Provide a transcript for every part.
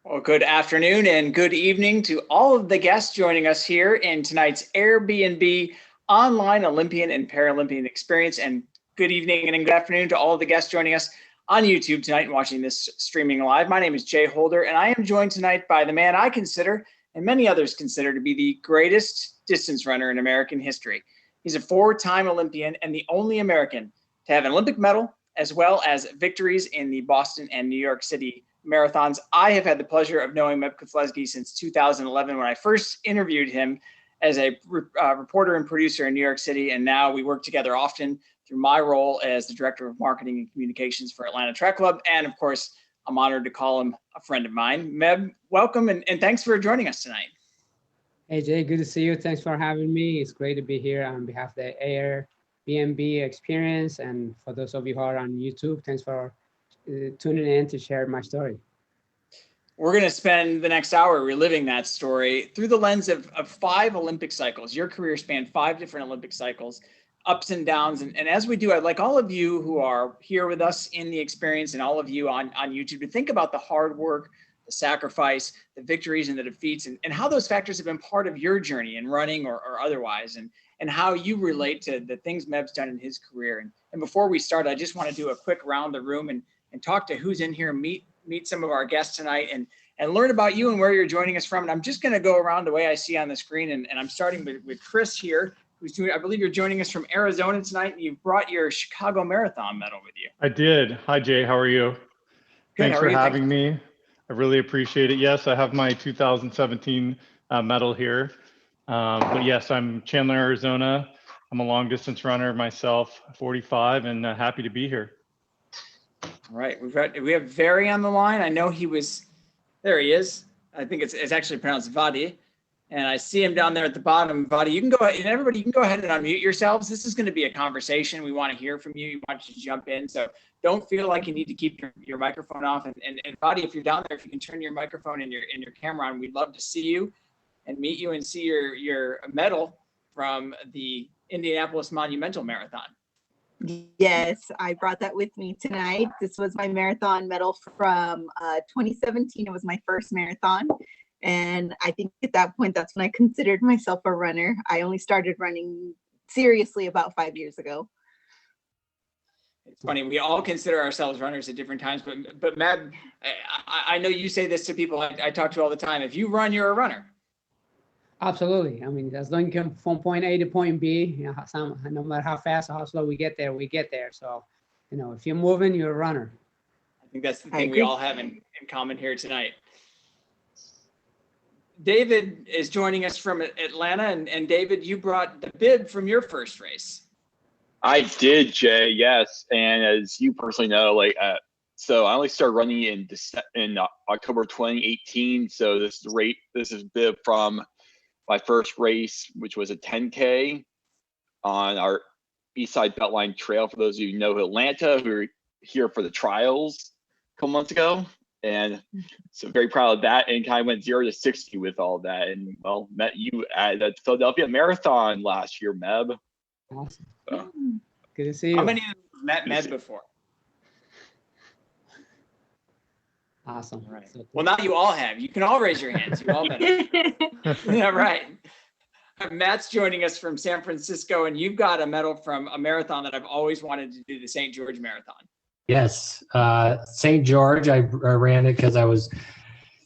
Well, good afternoon and good evening to all of the guests joining us here in tonight's Airbnb online Olympian and Paralympian experience. And good evening and good afternoon to all of the guests joining us on YouTube tonight and watching this streaming live. My name is Jay Holder, and I am joined tonight by the man I consider, and many others consider, to be the greatest distance runner in American history. He's a four-time Olympian and the only American to have an Olympic medal, as well as victories in the Boston and New York City marathons. I have had the pleasure of knowing Meb Keflezighi since 2011 when I first interviewed him as a reporter and producer in New York City. And now we work together often through my role as the director of marketing and communications for Atlanta Track Club. And of course, I'm honored to call him a friend of mine. Meb, welcome and thanks for joining us tonight. Hey Jay, good to see you. Thanks for having me. It's great to be here on behalf of the Airbnb experience. And for those of you who are on YouTube, thanks for tuning in to share my story. We're going to spend the next hour reliving that story through the lens of 5 Olympic cycles. Your career spanned 5 different Olympic cycles, ups and downs. And as we do, I'd like all of you who are here with us in the experience and all of you on YouTube to think about the hard work, the sacrifice, the victories and the defeats, and how those factors have been part of your journey in running or otherwise, and how you relate to the things Meb's done in his career. And before we start, I just want to do a quick round the room and talk to who's in here, meet some of our guests tonight and learn about you and where you're joining us from. And I'm just going to go around the way I see on the screen. And I'm starting with Chris here, who's doing, I believe you're joining us from Arizona tonight, and you've brought your Chicago Marathon medal with you. I did. Hi, Jay. How are you? Good. Thanks for having me. I really appreciate it. Yes, I have my 2017 medal here. But yes, I'm Chandler, Arizona. I'm a long distance runner myself, 45, and happy to be here. All right, we have Vary on the line. I know there he is. I think it's actually pronounced Vadi, and I see him down there at the bottom. Vadi, you can go ahead, and everybody, you can go ahead and unmute yourselves. This is going to be a conversation. We want to hear from you. You want to jump in, so don't feel like you need to keep your microphone off. And Vadi, if you're down there, if you can turn your microphone and your camera on, we'd love to see you and meet you and see your medal from the Indianapolis Monumental Marathon. Yes, I brought that with me tonight. This was my marathon medal from 2017. It was my first marathon. And I think at that point, that's when I considered myself a runner. I only started running seriously about 5 years ago. It's funny, we all consider ourselves runners at different times, but Meb, I know you say this to people I talk to all the time. If you run, you're a runner. Absolutely. I mean, as long as you come from point A to point B, you know, no matter how fast or how slow we get there. So, you know, if you're moving, you're a runner. I think that's the thing we all have in common here tonight. David is joining us from Atlanta, and David, you brought the bib from your first race. I did, Jay. Yes, and as you personally know, so I only started running in October 2018. So this is bib from my first race, which was a 10K on our East Side Beltline Trail. For those of you who know Atlanta, who were here for the trials a couple months ago. And so very proud of that, and kind of went 0 to 60 with all of that. And well, met you at the Philadelphia Marathon last year, Meb. Awesome. Good to see you. How many of you met Meb before? Awesome. All right. Well, now you all have. You can all raise your hands. You all met him. Yeah, right. Matt's joining us from San Francisco, and you've got a medal from a marathon that I've always wanted to do, the St. George Marathon. Yes, St. George. I ran it because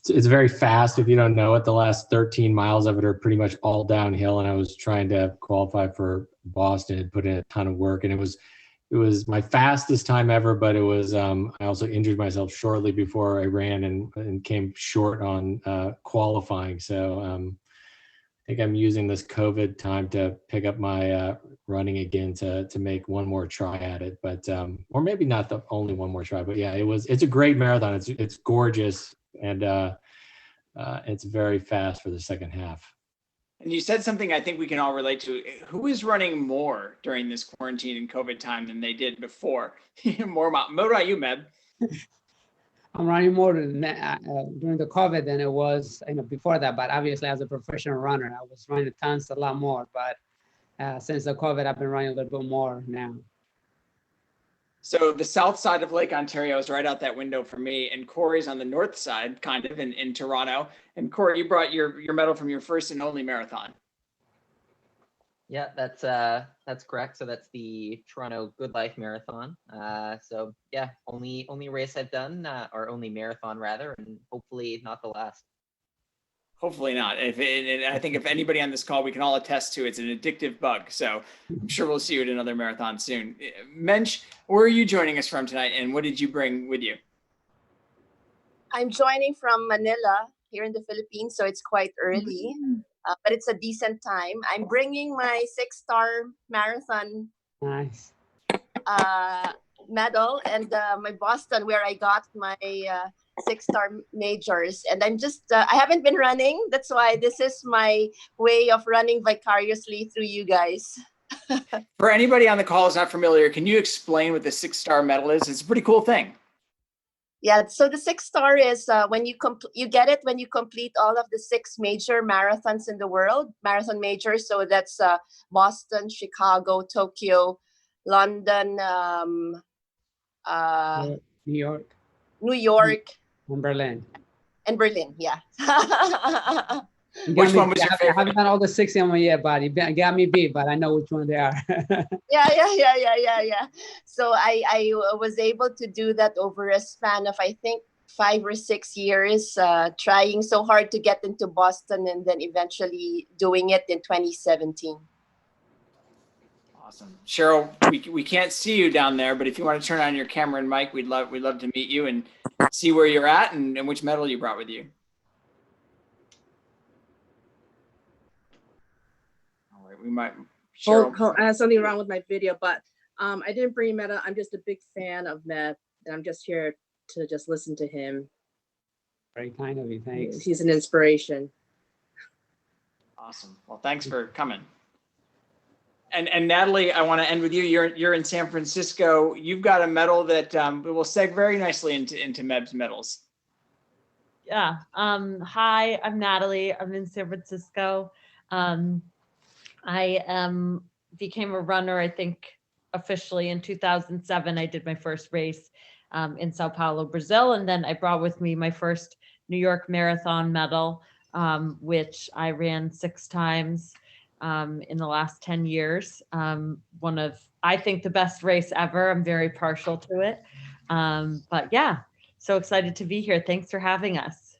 it's very fast. If you don't know it, the last 13 miles of it are pretty much all downhill, and I was trying to qualify for Boston and put in a ton of work, and it was my fastest time ever, but it was I also injured myself shortly before I ran and came short on qualifying. So I think I'm using this COVID time to pick up my running again to make one more try at it, but or maybe not the only one more try, but yeah, it's a great marathon. It's gorgeous, and it's very fast for the second half. And you said something I think we can all relate to. Who is running more during this quarantine and COVID time than they did before? What about you, Meb? I'm running more during the COVID than it was, before that. But obviously, as a professional runner, I was running tons, a lot more. But since the COVID, I've been running a little bit more now. So the south side of Lake Ontario is right out that window for me, and Corey's on the north side, kind of in Toronto. And Corey, you brought your medal from your first and only marathon. Yeah, that's correct. So that's the Toronto Good Life Marathon. So yeah, only race I've done, or only marathon rather, and hopefully not the last. Hopefully not. I think if anybody on this call, we can all attest to it's an addictive bug. So I'm sure we'll see you at another marathon soon. Mensch, where are you joining us from tonight, and what did you bring with you? I'm joining from Manila here in the Philippines, so it's quite early, but it's a decent time. I'm bringing my 6-star marathon Nice. medal and my Boston, where I got my 6-star majors. And I'm just, I haven't been running. That's why this is my way of running vicariously through you guys. For anybody on the call who's not familiar, can you explain what the 6-star medal is? It's a pretty cool thing. Yeah, so the 6-star is when you get it when you complete all of the 6 major marathons in the world, marathon majors. So that's Boston, Chicago, Tokyo, London, New York, and Berlin. and Berlin. Yeah. Which one was your favorite? I haven't done all the 6 of them yet, but you got me beat, but I know which one they are. Yeah. So I was able to do that over a span of, I think, 5 or 6 years, trying so hard to get into Boston and then eventually doing it in 2017. Awesome. Cheryl, we can't see you down there, but if you want to turn on your camera and mic, we'd love to meet you and see where you're at and which medal you brought with you. All right, we might. Cheryl. Something wrong with my video, but I didn't bring medal. I'm just a big fan of Meb, and I'm just here to just listen to him. Very kind of you, thanks. He's an inspiration. Awesome. Well, thanks for coming. And Natalie, I want to end with you. You're in San Francisco. You've got a medal that will seg very nicely into Meb's medals. Yeah. Hi, I'm Natalie. I'm in San Francisco. I became a runner, I think, officially in 2007. I did my first race in Sao Paulo, Brazil. And then I brought with me my first New York Marathon medal, which I ran 6 times in the last 10 years. One of, I think, the best race ever. I'm very partial to it. But yeah, so excited to be here. Thanks for having us.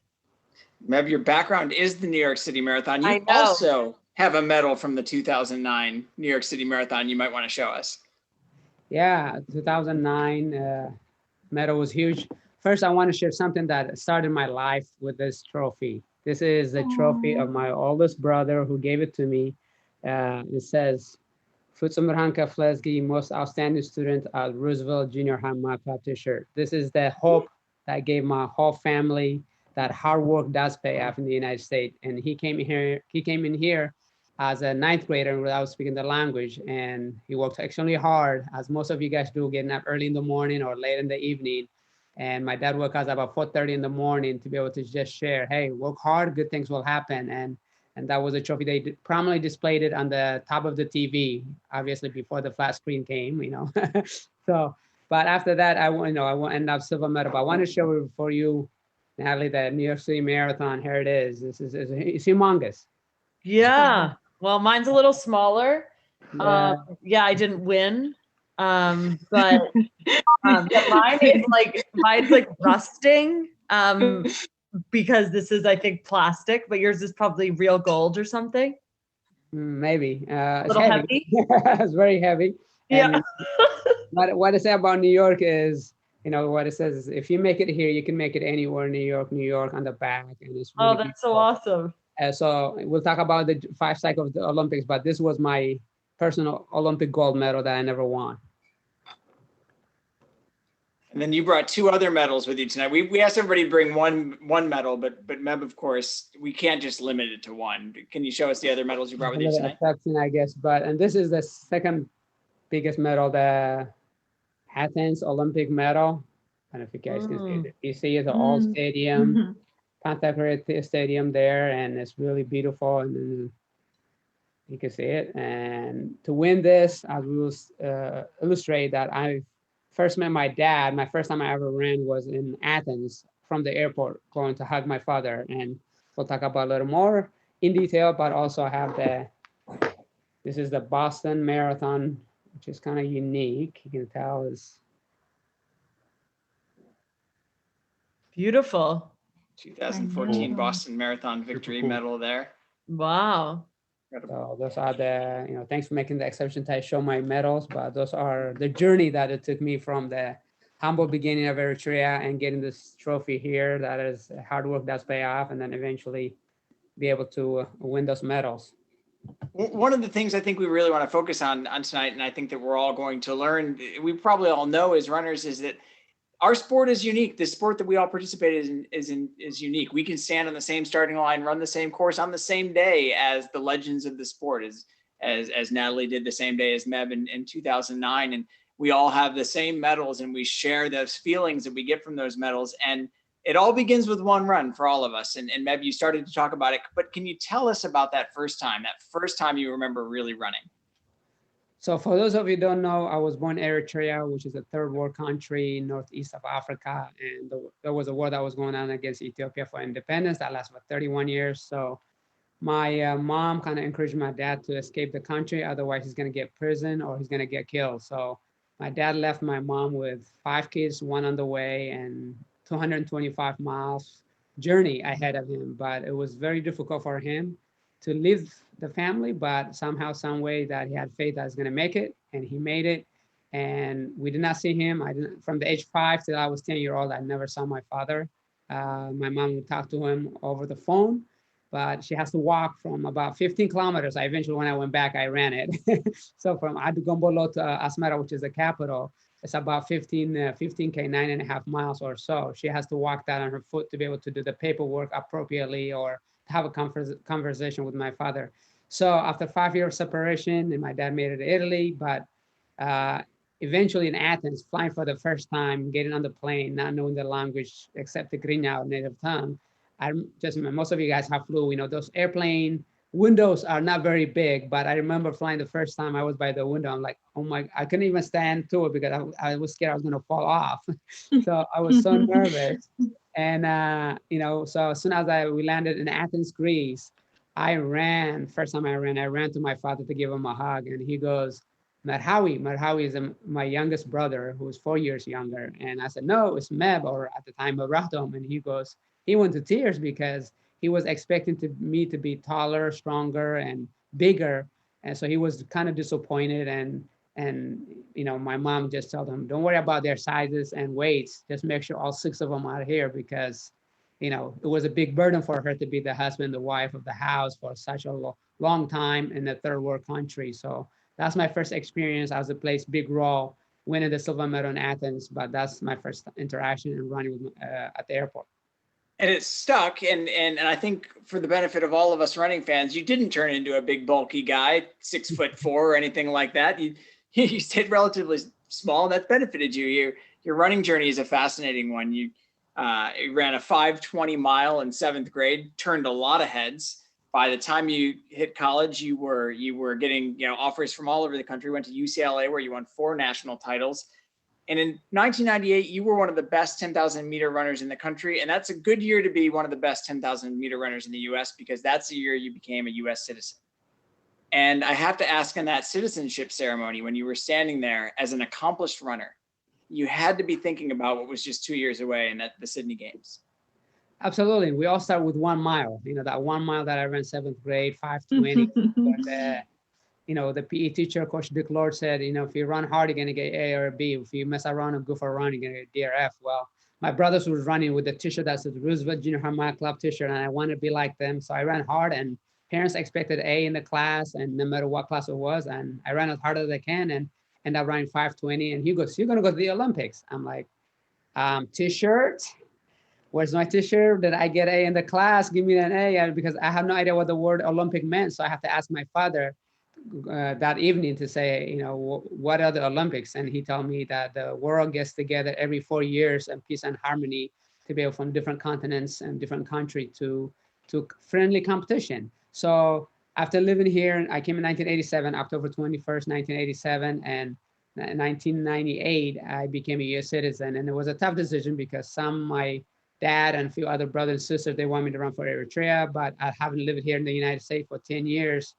Meb, your background is the New York City Marathon. You also have a medal from the 2009 New York City Marathon you might want to show us. Yeah, 2009 medal was huge. First, I want to share something that started my life with this trophy. This is the trophy of my oldest brother who gave it to me. It says, Meb Keflezighi, most outstanding student at Roosevelt Junior High math t-shirt. This is the hope that gave my whole family that hard work does pay off in the United States. And he came in here as a 9th grader without speaking the language. And he worked extremely hard, as most of you guys do, getting up early in the morning or late in the evening. And my dad woke us up about 4:30 in the morning to be able to just share, hey, work hard, good things will happen. And that was a trophy. They prominently displayed it on the top of the TV, obviously before the flat screen came, So, but after that, I ended up silver medal. But I want to show for you, Natalie, the New York City Marathon. Here it is. It's humongous. Yeah. Well, mine's a little smaller. Yeah, I didn't win. But mine's like rusting. Because this is, I think, plastic, but yours is probably real gold or something. Maybe. A little heavy. It's very heavy. Yeah. What I say about New York is, what it says is, if you make it here, you can make it anywhere. New York on the back. And it's really that's so awesome. So we'll talk about the 5 cycles of the Olympics, but this was my personal Olympic gold medal that I never won. And then you brought 2 other medals with you tonight. We asked everybody to bring one medal, but Meb, of course, we can't just limit it to one. Can you show us the other medals you brought with you tonight? Exception, I guess. And this is the second biggest medal, the Athens Olympic medal. I don't know if you guys can see it. You see the old stadium, Panther Stadium there, and it's really beautiful. And then you can see it. And to win this, I will illustrate that I've first met my dad, my first time I ever ran was in Athens from the airport, going to hug my father. And we'll talk about a little more in detail, but also I have this is the Boston Marathon, which is kind of unique. You can tell is Beautiful. 2014 know. Boston Marathon victory cool. medal there. Wow. so those are the, thanks for making the exception to show my medals, but those are the journey that it took me from the humble beginning of Eritrea and getting this trophy here. That is hard work that's pay off, and then eventually be able to win those medals. One of the things I think we really want to focus on tonight, and I think that we're all going to learn, we probably all know as runners, is that our sport is unique. The sport that we all participate in is unique. We can stand on the same starting line, run the same course on the same day as the legends of the sport, as Natalie did the same day as Meb in 2009. And we all have the same medals, and we share those feelings that we get from those medals. And it all begins with one run for all of us. And Meb, you started to talk about it, but can you tell us about that first time you remember really running? So for those of you who don't know, I was born in Eritrea, which is a third world country, northeast of Africa. And there was a war that was going on against Ethiopia for independence that lasted for 31 years. So my mom kind of encouraged my dad to escape the country. Otherwise, he's going to get prison or he's going to get killed. So my dad left my mom with 5 kids, 1 on the way, and 225 miles journey ahead of him. But it was very difficult for him to leave the family, but somehow, some way that he had faith that I was going to make it, and he made it. And we did not see him. From the age 5 till I was 10-year-old, I never saw my father. My mom would talk to him over the phone, but she has to walk from about 15 kilometers. Eventually, when I went back, I ran it. So from Adugombolo to Asmara, which is the capital, it's about 15K, 9.5 miles or so. She has to walk that on her foot to be able to do the paperwork appropriately or have a conversation with my father. So after 5 years separation, and my dad made it to Italy, but eventually in Athens, flying for the first time, getting on the plane, not knowing the language except the Tigrinya, our native tongue. Most of you guys have flew, those airplane windows are not very big, but I remember flying the first time I was by the window. I'm like, oh my, I couldn't even stand to it because I was scared I was going to fall off. So I was so nervous. And, so as soon as we landed in Athens, Greece, first time I ran to my father to give him a hug. And he goes, Marhawi is my youngest brother, who's 4 years younger. And I said, no, it's Meb, or at the time, Meratom. And he went to tears because he was expecting me to be taller, stronger, and bigger. And so he was kind of disappointed. And my mom just told him, don't worry about their sizes and weights. Just make sure all 6 of them are here, because, it was a big burden for her to be the husband, the wife of the house for such a long time in a third world country. So that's my first experience. I was placed big role, winning the silver medal in Athens, but that's my first interaction in running at the airport. And it stuck. And I think for the benefit of all of us running fans, you didn't turn into a big bulky guy, 6'4" or anything like that. You stayed relatively small, and that benefited you. Your running journey is a fascinating one. You ran a 5:20 mile in 7th grade, turned a lot of heads. By the time you hit college, you were getting offers from all over the country. Went to UCLA, where you won 4 national titles. And in 1998, you were one of the best 10,000 meter runners in the country. And that's a good year to be one of the best 10,000 meter runners in the US, because that's the year you became a US citizen. And I have to ask, on that citizenship ceremony, when you were standing there as an accomplished runner, you had to be thinking about what was just 2 years away, and the Sydney Games. Absolutely. We all start with 1 mile, that 1 mile that I ran 7th grade, 5:20. But, the PE teacher, Coach Dick Lord, said, if you run hard, you're going to get A or B. If you mess around and go for a run, you're going to get D or F. Well, my brothers was running with a t-shirt that said Roosevelt Junior High Mile Club t-shirt, and I wanted to be like them. So I ran hard, and parents expected A in the class, and no matter what class it was. And I ran as hard as I can and ended up running 5:20. And he goes, you're going to go to the Olympics. I'm like, t-shirt? Where's my t-shirt? Did I get A in the class? Give me an A, because I have no idea what the word Olympic meant. So I have to ask my father that evening to say, what are the Olympics? And he told me that the world gets together every 4 years in peace and harmony to be from different continents and different countries to friendly competition. So after living here, I came in 1987, October 21st, 1987. And 1998, I became a U.S. citizen, and it was a tough decision because my dad and a few other brothers and sisters, they want me to run for Eritrea, but I haven't lived here in the United States for 10 years.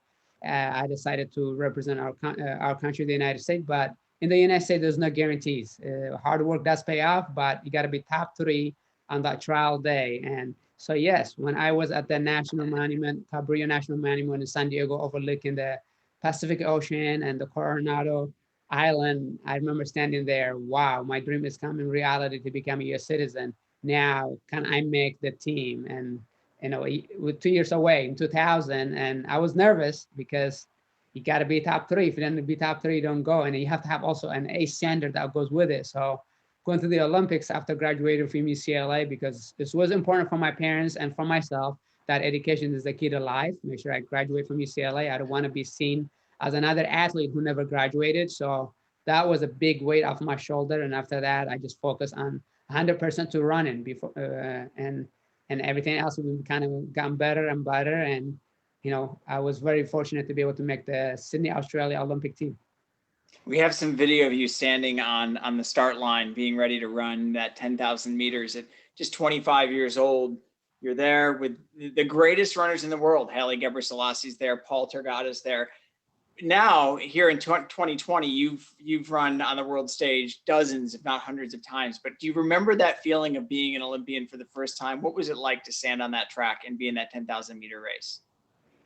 I decided to represent our country, the United States, but in the United States, there's no guarantees. Hard work does pay off, but you got to be top 3 on that trial day. And so, yes, when I was at the National Monument, Cabrillo National Monument in San Diego, overlooking the Pacific Ocean and the Coronado Island, I remember standing there, wow, my dream is coming reality to become a U.S. citizen. Now, can I make the team? And, with 2 years away in 2000, and I was nervous because you got to be top 3. If you don't be top 3, you don't go. And you have to have also an A standard that goes with it. So going to the Olympics after graduating from UCLA, because this was important for my parents and for myself, that education is the key to life. Make sure I graduate from UCLA. I don't want to be seen as another athlete who never graduated. So that was a big weight off my shoulder. And after that, I just focused on 100% to running before, and everything else we kind of gotten better and better. And, I was very fortunate to be able to make the Sydney, Australia Olympic team. We have some video of you standing on the start line, being ready to run that 10,000 meters at just 25 years old. You're there with the greatest runners in the world. Haile Gebrselassie there, Paul Tergada's there. Now, here in 2020, you've run on the world stage dozens, if not hundreds of times. But do you remember that feeling of being an Olympian for the first time? What was it like to stand on that track and be in that 10,000 meter race?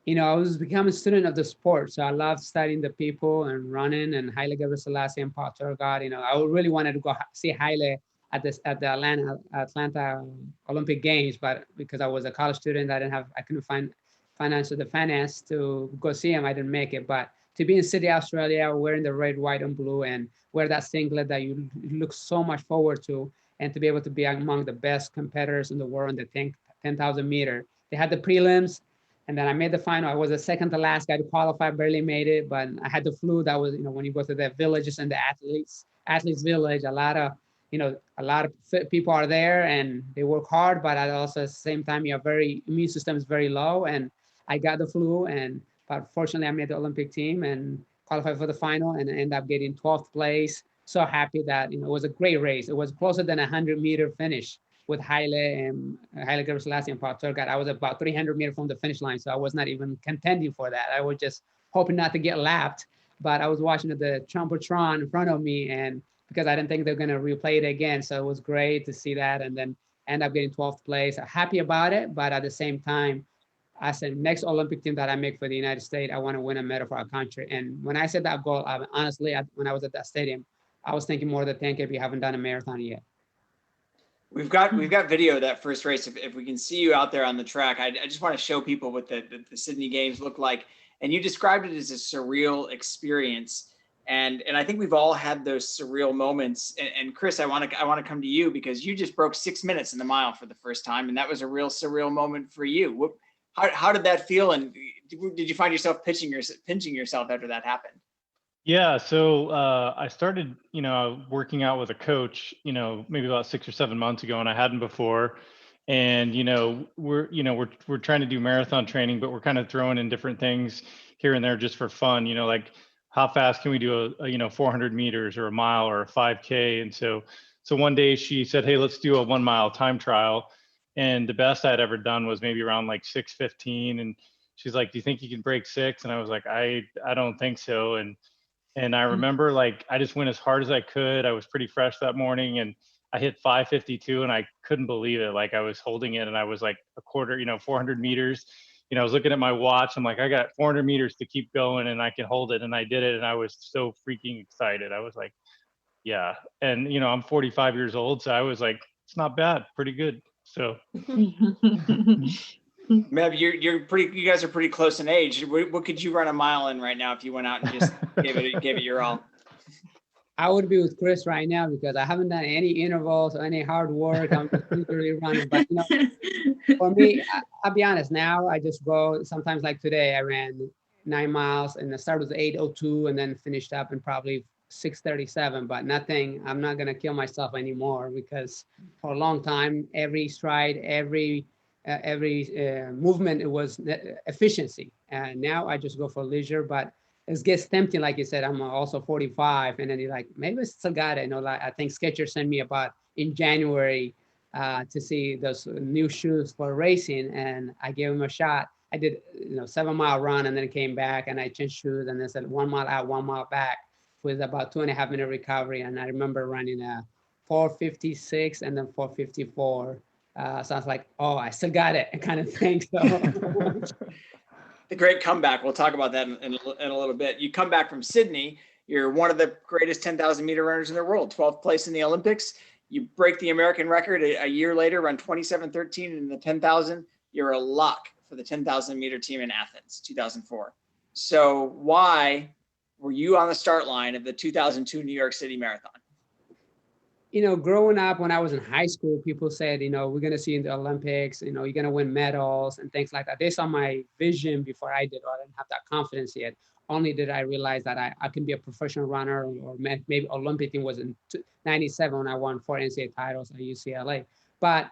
I was becoming a student of the sport. So I loved studying the people and running, and Haile Gebrselassie and Paul Tergada. I really wanted to go see Haile at the Atlanta Olympic Games, but because I was a college student, I couldn't find the finance to go see him. I didn't make it. But to be in Sydney, Australia, wearing the red, white, and blue, and wear that singlet that you look so much forward to, and to be able to be among the best competitors in the world in the 10,000 meter. They had the prelims, and then I made the final. I was the second to last guy to qualify, barely made it, but I had the flu. That was, when you go to the villages and the athletes village, a lot of fit people are there and they work hard, but also at the same time, your immune system is very low. And I got the flu, but fortunately I made the Olympic team and qualified for the final and ended up getting 12th place. So happy that, it was a great race. It was closer than 100-meter finish with Haile Gebrselassie and Paul Tergada. I was about 300 meters from the finish line, so I was not even contending for that. I was just hoping not to get lapped, but I was watching the Jumbotron in front of me, and because I didn't think they're going to replay it again. So it was great to see that, and then end up getting 12th place. I'm happy about it, but at the same time, I said, next Olympic team that I make for the United States, I want to win a medal for our country. And when I said that goal, honestly, when I was at that stadium, I was thinking more than 10K if you haven't done a marathon yet. We've got video of that first race. If we can see you out there on the track, I just want to show people what the Sydney Games look like. And you described it as a surreal experience. And I think we've all had those surreal moments. And Chris, I want to come to you because you just broke 6 minutes in the mile for the first time, and that was a real surreal moment for you. How did that feel? And did you find yourself pinching yourself after that happened? Yeah, so I started, working out with a coach, maybe about 6 or 7 months ago, and I hadn't before. And we're trying to do marathon training, but we're kind of throwing in different things here and there just for fun. Like how fast can we do a 400 meters or a mile or a 5K? And so one day she said, hey, let's do a 1 mile time trial. And the best I'd ever done was maybe around like 6:15. And she's like, do you think you can break 6? And I was like, I don't think so. And I remember I just went as hard as I could. I was pretty fresh that morning and I hit 5:52 and I couldn't believe it. I was holding it and I was like a quarter, 400 meters. I was looking at my watch. I'm like, I got 400 meters to keep going and I can hold it. And I did it. And I was so freaking excited. I was like, yeah. And, I'm 45 years old. So I was like, it's not bad, pretty good. So. Meb, you guys are pretty close in age. What could you run a mile in right now if you went out and just gave it your all? I would be with Chris right now because I haven't done any intervals or any hard work. I'm just literally running. But for me, I'll be honest. Now I just go. Sometimes like today, I ran 9 miles and I started with 8:02 and then finished up in probably 6:37. But nothing. I'm not gonna kill myself anymore because for a long time, every stride, every movement, it was efficiency. And now I just go for leisure. But it gets tempting, like you said, I'm also 45, and then you're like, maybe I still got it. You know, like I think Skechers sent me about in January to see those new shoes for racing, and I gave them a shot. I did, 7-mile run, and then came back, and I changed shoes, and then said 1 mile out, 1 mile back, with about 2.5-minute recovery. And I remember running a 4:56 and then 4:54. So I was like, oh, I still got it, kind of thing. So. The great comeback. We'll talk about that in a little bit. You come back from Sydney. You're one of the greatest 10,000 meter runners in the world, 12th place in the Olympics. You break the American record a year later, run 27:13 in the 10,000. You're a lock for the 10,000 meter team in Athens, 2004. So why were you on the start line of the 2002 New York City Marathon? Growing up, when I was in high school, people said, we're going to see you in the Olympics, you're going to win medals and things like that. They saw my vision before I did. I didn't have that confidence yet. Only did I realize that I can be a professional runner, or maybe Olympic team was in 97 when I won 4 NCAA titles at UCLA. But,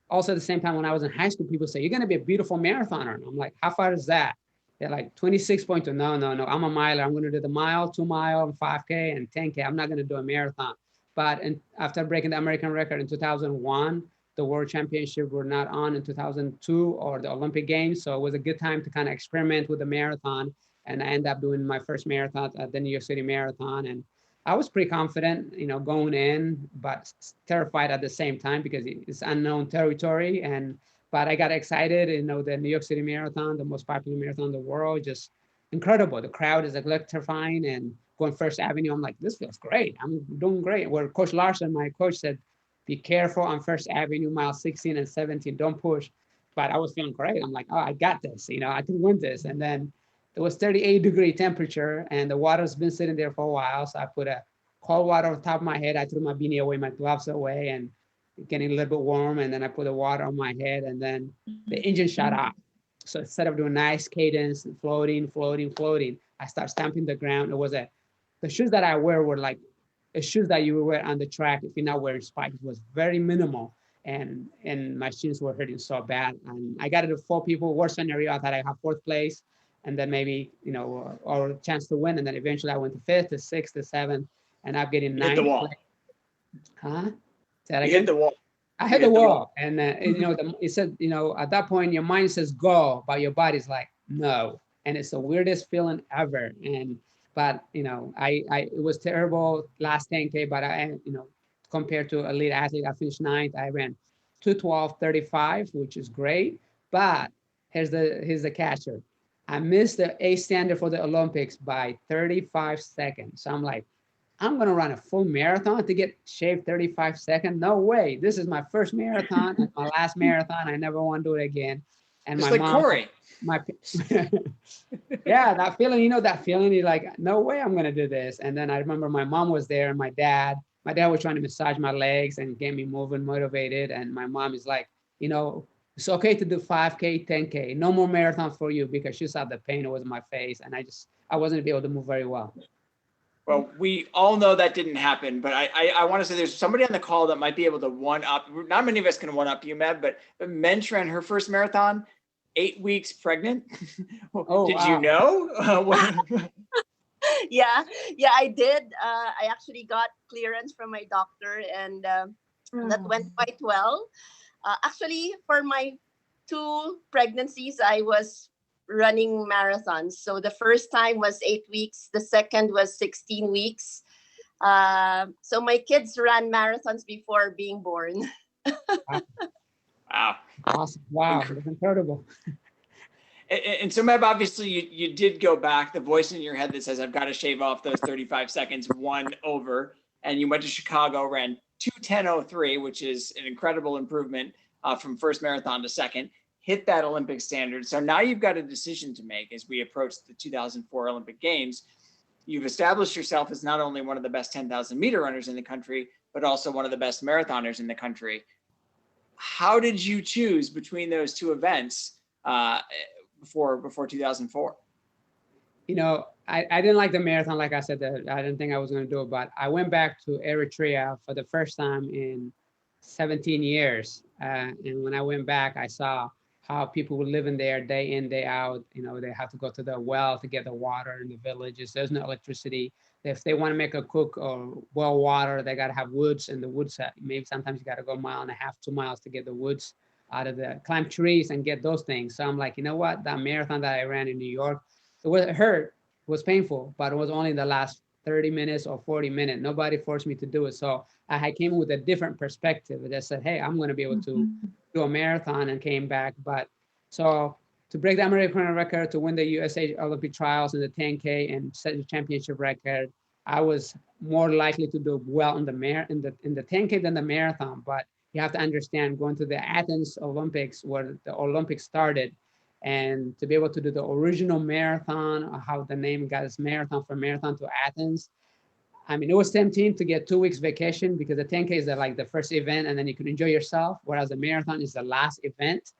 also at the same time, when I was in high school, people say, you're going to be a beautiful marathoner. And I'm like, how far is that? They're like 26.2. No, I'm a miler. I'm going to do the mile, 2 mile, 5K, and 10K. I'm not going to do a marathon. But after breaking the American record in 2001, the World Championship were not on in 2002 or the Olympic Games. So it was a good time to kind of experiment with the marathon. And I ended up doing my first marathon at the New York City Marathon. And I was pretty confident, going in, but terrified at the same time because it's unknown territory. But I got excited, the New York City Marathon, the most popular marathon in the world, just incredible. The crowd is electrifying, and going First Avenue, I'm like, this feels great. I'm doing great. Where Coach Larson, my coach, said, be careful on First Avenue, mile 16 and 17, don't push. But I was feeling great. I'm like, oh, I got this, I can win this. And then it was 38-degree temperature, and the water's been sitting there for a while. So I put a cold water on top of my head. I threw my beanie away, my gloves away, and getting a little bit warm. And then I put the water on my head, and then the engine shut off. So instead of doing nice cadence, floating, I start stamping the ground. The shoes that I wear were like the shoes that you would wear on the track if you're not wearing spikes. It was very minimal, and my shins were hurting so bad. And I got it to 4 people. Worst scenario, I thought I have 4th place, and then maybe or a chance to win. And then eventually I went to 5th, to 6th, to 7th, and I'm getting 9th. Hit the wall. Huh? You hit the wall. I hit the wall, and it said, at that point your mind says go, but your body's like no, and it's the weirdest feeling ever. But it was terrible last 10K, but compared to elite athlete, I finished 9th. I ran 2:12:35, which is great. But here's the catcher. I missed the A standard for the Olympics by 35 seconds. So I'm like, I'm going to run a full marathon to get shaved 35 seconds. No way. This is my first marathon and my last marathon. I never want to do it again. And just my like mom, Corey. Yeah, that feeling, you're like, no way I'm going to do this. And then I remember my mom was there, and my dad was trying to massage my legs and get me moving, motivated. And my mom is like, it's okay to do 5K, 10K, no more marathon for you, because she saw the pain was in my face, and I wasn't able to move very well. Well, we all know that didn't happen, but I want to say there's somebody on the call that might be able to one-up. Not many of us can one-up you, Meb, but Mensch ran her first marathon 8 weeks pregnant. Oh, did wow. you know? Yeah, I did. I actually got clearance from my doctor, and that went quite well. Actually, for my 2 pregnancies, I was running marathons. So the first time was 8 weeks. The second was 16 weeks. So my kids ran marathons before being born. Wow. Awesome. Wow. That's incredible. And so, Meb, obviously you did go back. The voice in your head that says, I've got to shave off those 35 seconds, won over. And you went to Chicago, ran 2:10:03, which is an incredible improvement from first marathon to second. Hit that Olympic standard. So now you've got a decision to make as we approach the 2004 Olympic Games. You've established yourself as not only one of the best 10,000 meter runners in the country, but also one of the best marathoners in the country. How did you choose between those 2 events before 2004? I didn't like the marathon. Like I said, I didn't think I was going to do it, but I went back to Eritrea for the first time in 17 years. And when I went back, I saw how people were living there day in, day out. You know, they have to go to the well to get the water in the villages. There's no electricity. If they want to make a cook or boil water, they got to have woods, and the woods, maybe sometimes you got to go 1.5 miles, 2 miles to get the woods out of the, climb trees and get those things. So I'm like, you know what, that marathon that I ran in New York, it hurt, it was painful, but it was only the last 30 minutes or 40 minutes. Nobody forced me to do it. So I came with a different perspective. I just said, hey, I'm going to be able to do a marathon, and came back. But so to break the American record, to win the USA Olympic trials in the 10K and set the championship record, I was more likely to do well in the 10K than the marathon. But you have to understand, going to the Athens Olympics, where the Olympics started, and to be able to do the original marathon, how the name got its marathon, from marathon to Athens. I mean, it was tempting to get 2 weeks vacation, because the 10K is like the first event, and then you can enjoy yourself, whereas the marathon is the last event,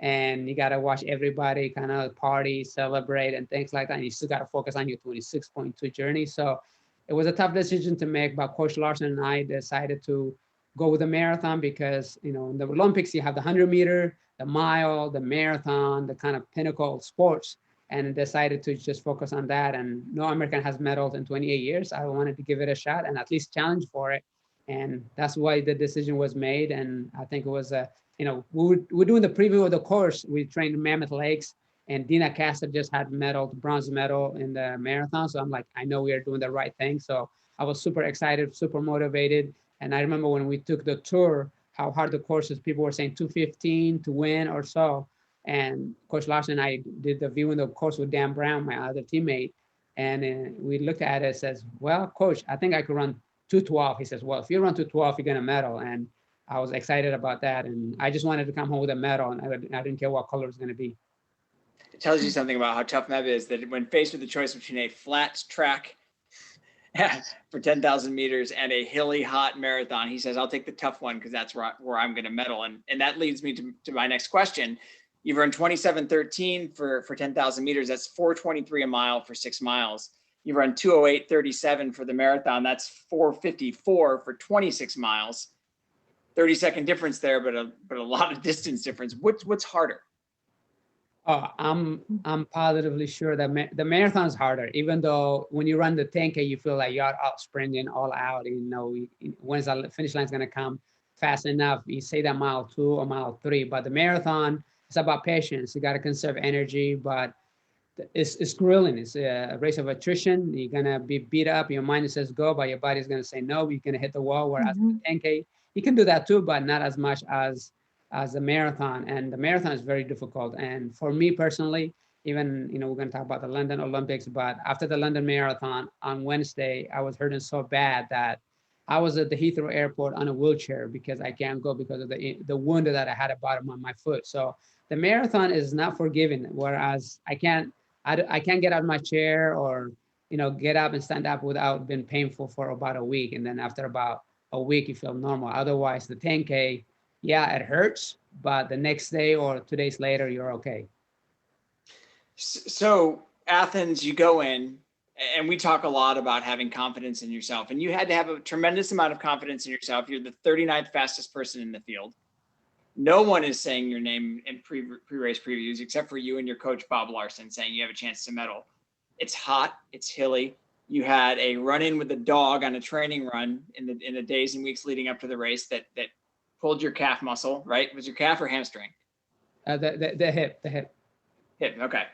and you got to watch everybody kind of party, celebrate, and things like that. And you still got to focus on your 26.2 journey. So it was a tough decision to make, but Coach Larson and I decided to go with the marathon, because, you know, in the Olympics, you have the 100 meter, the mile, the marathon, the kind of pinnacle sports, and decided to just focus on that. And no American has medaled in 28 years. I wanted to give it a shot and at least challenge for it. And that's why the decision was made. And I think it was, you know, we're doing the preview of the course. We trained in Mammoth Lakes, and Dina Castor just had bronze medal in the marathon. So I'm like, I know we are doing the right thing. So I was super excited, super motivated. And I remember when we took the tour, how hard the course is. People were saying 2:15 to win or so. And Coach Larson and I did the viewing of the course with Dan Brown, my other teammate. And we looked at it and says, well, Coach, I think I could run 2:12. He says, well, if you run 2:12, you're going to medal. And I was excited about that. And I just wanted to come home with a medal, and I didn't care what color it was going to be. It tells you something about how tough Meb is, that when faced with the choice between a flat track for 10,000 meters and a hilly, hot marathon, he says, I'll take the tough one, because that's where I'm going to medal. And that leads me to my next question. You've run 27:13 for 10,000 meters. That's 4:23 a mile for 6 miles. You run 2:08:37 for the marathon. That's 4:54 for 26 miles. 30-second difference there, but a lot of distance difference. What's harder? Oh, I'm positively sure that the marathon is harder, even though when you run the 10K, you feel like you're out sprinting all out. You know, when's the finish line is going to come fast enough? You say that mile 2 or mile 3, but the marathon, it's about patience. You got to conserve energy, but it's grueling. It's a race of attrition. You're going to be beat up. Your mind says go, but your body's going to say no. You're going to hit the wall. Whereas the 10K, you can do that too, but not as much as the marathon. And the marathon is very difficult. And for me personally, even, you know, we're going to talk about the London Olympics, but after the London Marathon on Wednesday, I was hurting so bad that I was at the Heathrow Airport on a wheelchair, because I can't go because of the wound that I had at the bottom of my foot. So the marathon is not forgiving, whereas I can't get out of my chair or, you know, get up and stand up without being painful for about a week. And then after about a week, you feel normal. Otherwise, the 10K, yeah, it hurts, but the next day or 2 days later, you're okay. So Athens, you go in, and we talk a lot about having confidence in yourself, and you had to have a tremendous amount of confidence in yourself. You're the 39th fastest person in the field. No one is saying your name in pre-race previews, except for you and your coach, Bob Larson, saying you have a chance to medal. It's hot, it's hilly. You had a run-in with a dog on a training run in the days and weeks leading up to the race that pulled your calf muscle, right? Was your calf or hamstring? The hip. Hip, okay.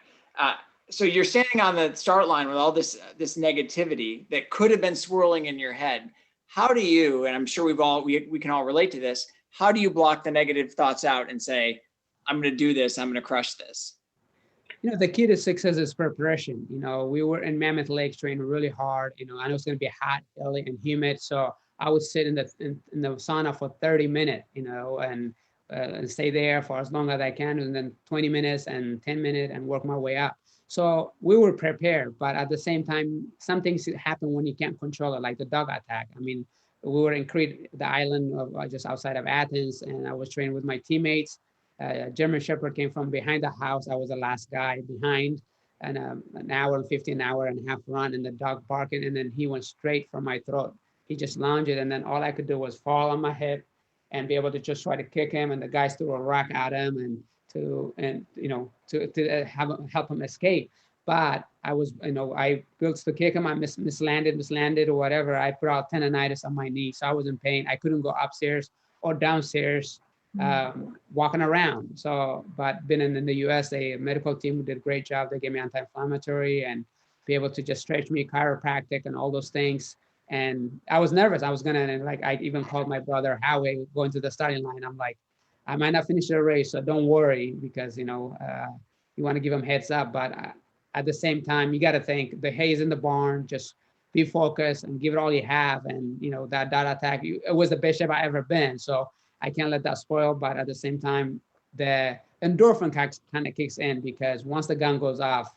So you're standing on the start line with all this negativity that could have been swirling in your head. How do you, and I'm sure we can all relate to this, how do you block the negative thoughts out and say, I'm going to do this, I'm going to crush this? You know, the key to success is preparation. You know, we were in Mammoth Lakes training really hard. You know, I know it's going to be hot, hilly, and humid. So I would sit in the sauna for 30 minutes, you know, and stay there for as long as I can, and then 20 minutes and 10 minutes and work my way up. So we were prepared, but at the same time, some things happen when you can't control it, like the dog attack. I mean, we were in Crete, the island of just outside of Athens, and I was training with my teammates. German Shepherd came from behind the house. I was the last guy behind, and an hour and 15 hour and a half run, and the dog barking, and then he went straight for my throat. He just lunged it, and then all I could do was fall on my hip and be able to just try to kick him, and the guys threw a rock at him and help him escape. But I was, I built to kick him. I mislanded or whatever. I put out tendonitis on my knee, so I was in pain. I couldn't go upstairs or downstairs, walking around. So, but being in the U.S., a medical team did a great job. They gave me anti-inflammatory and be able to just stretch me, chiropractic, and all those things. And I was nervous. I was gonna, like, I even called my brother Howie going to the starting line. I'm like, I might not finish the race, so don't worry, because you want to give him heads up, but at the same time, you got to think the hay is in the barn. Just be focused and give it all you have. And that attack, it was the best shape I ever been. So I can't let that spoil. But at the same time, the endorphin kind of kicks in, because once the gun goes off,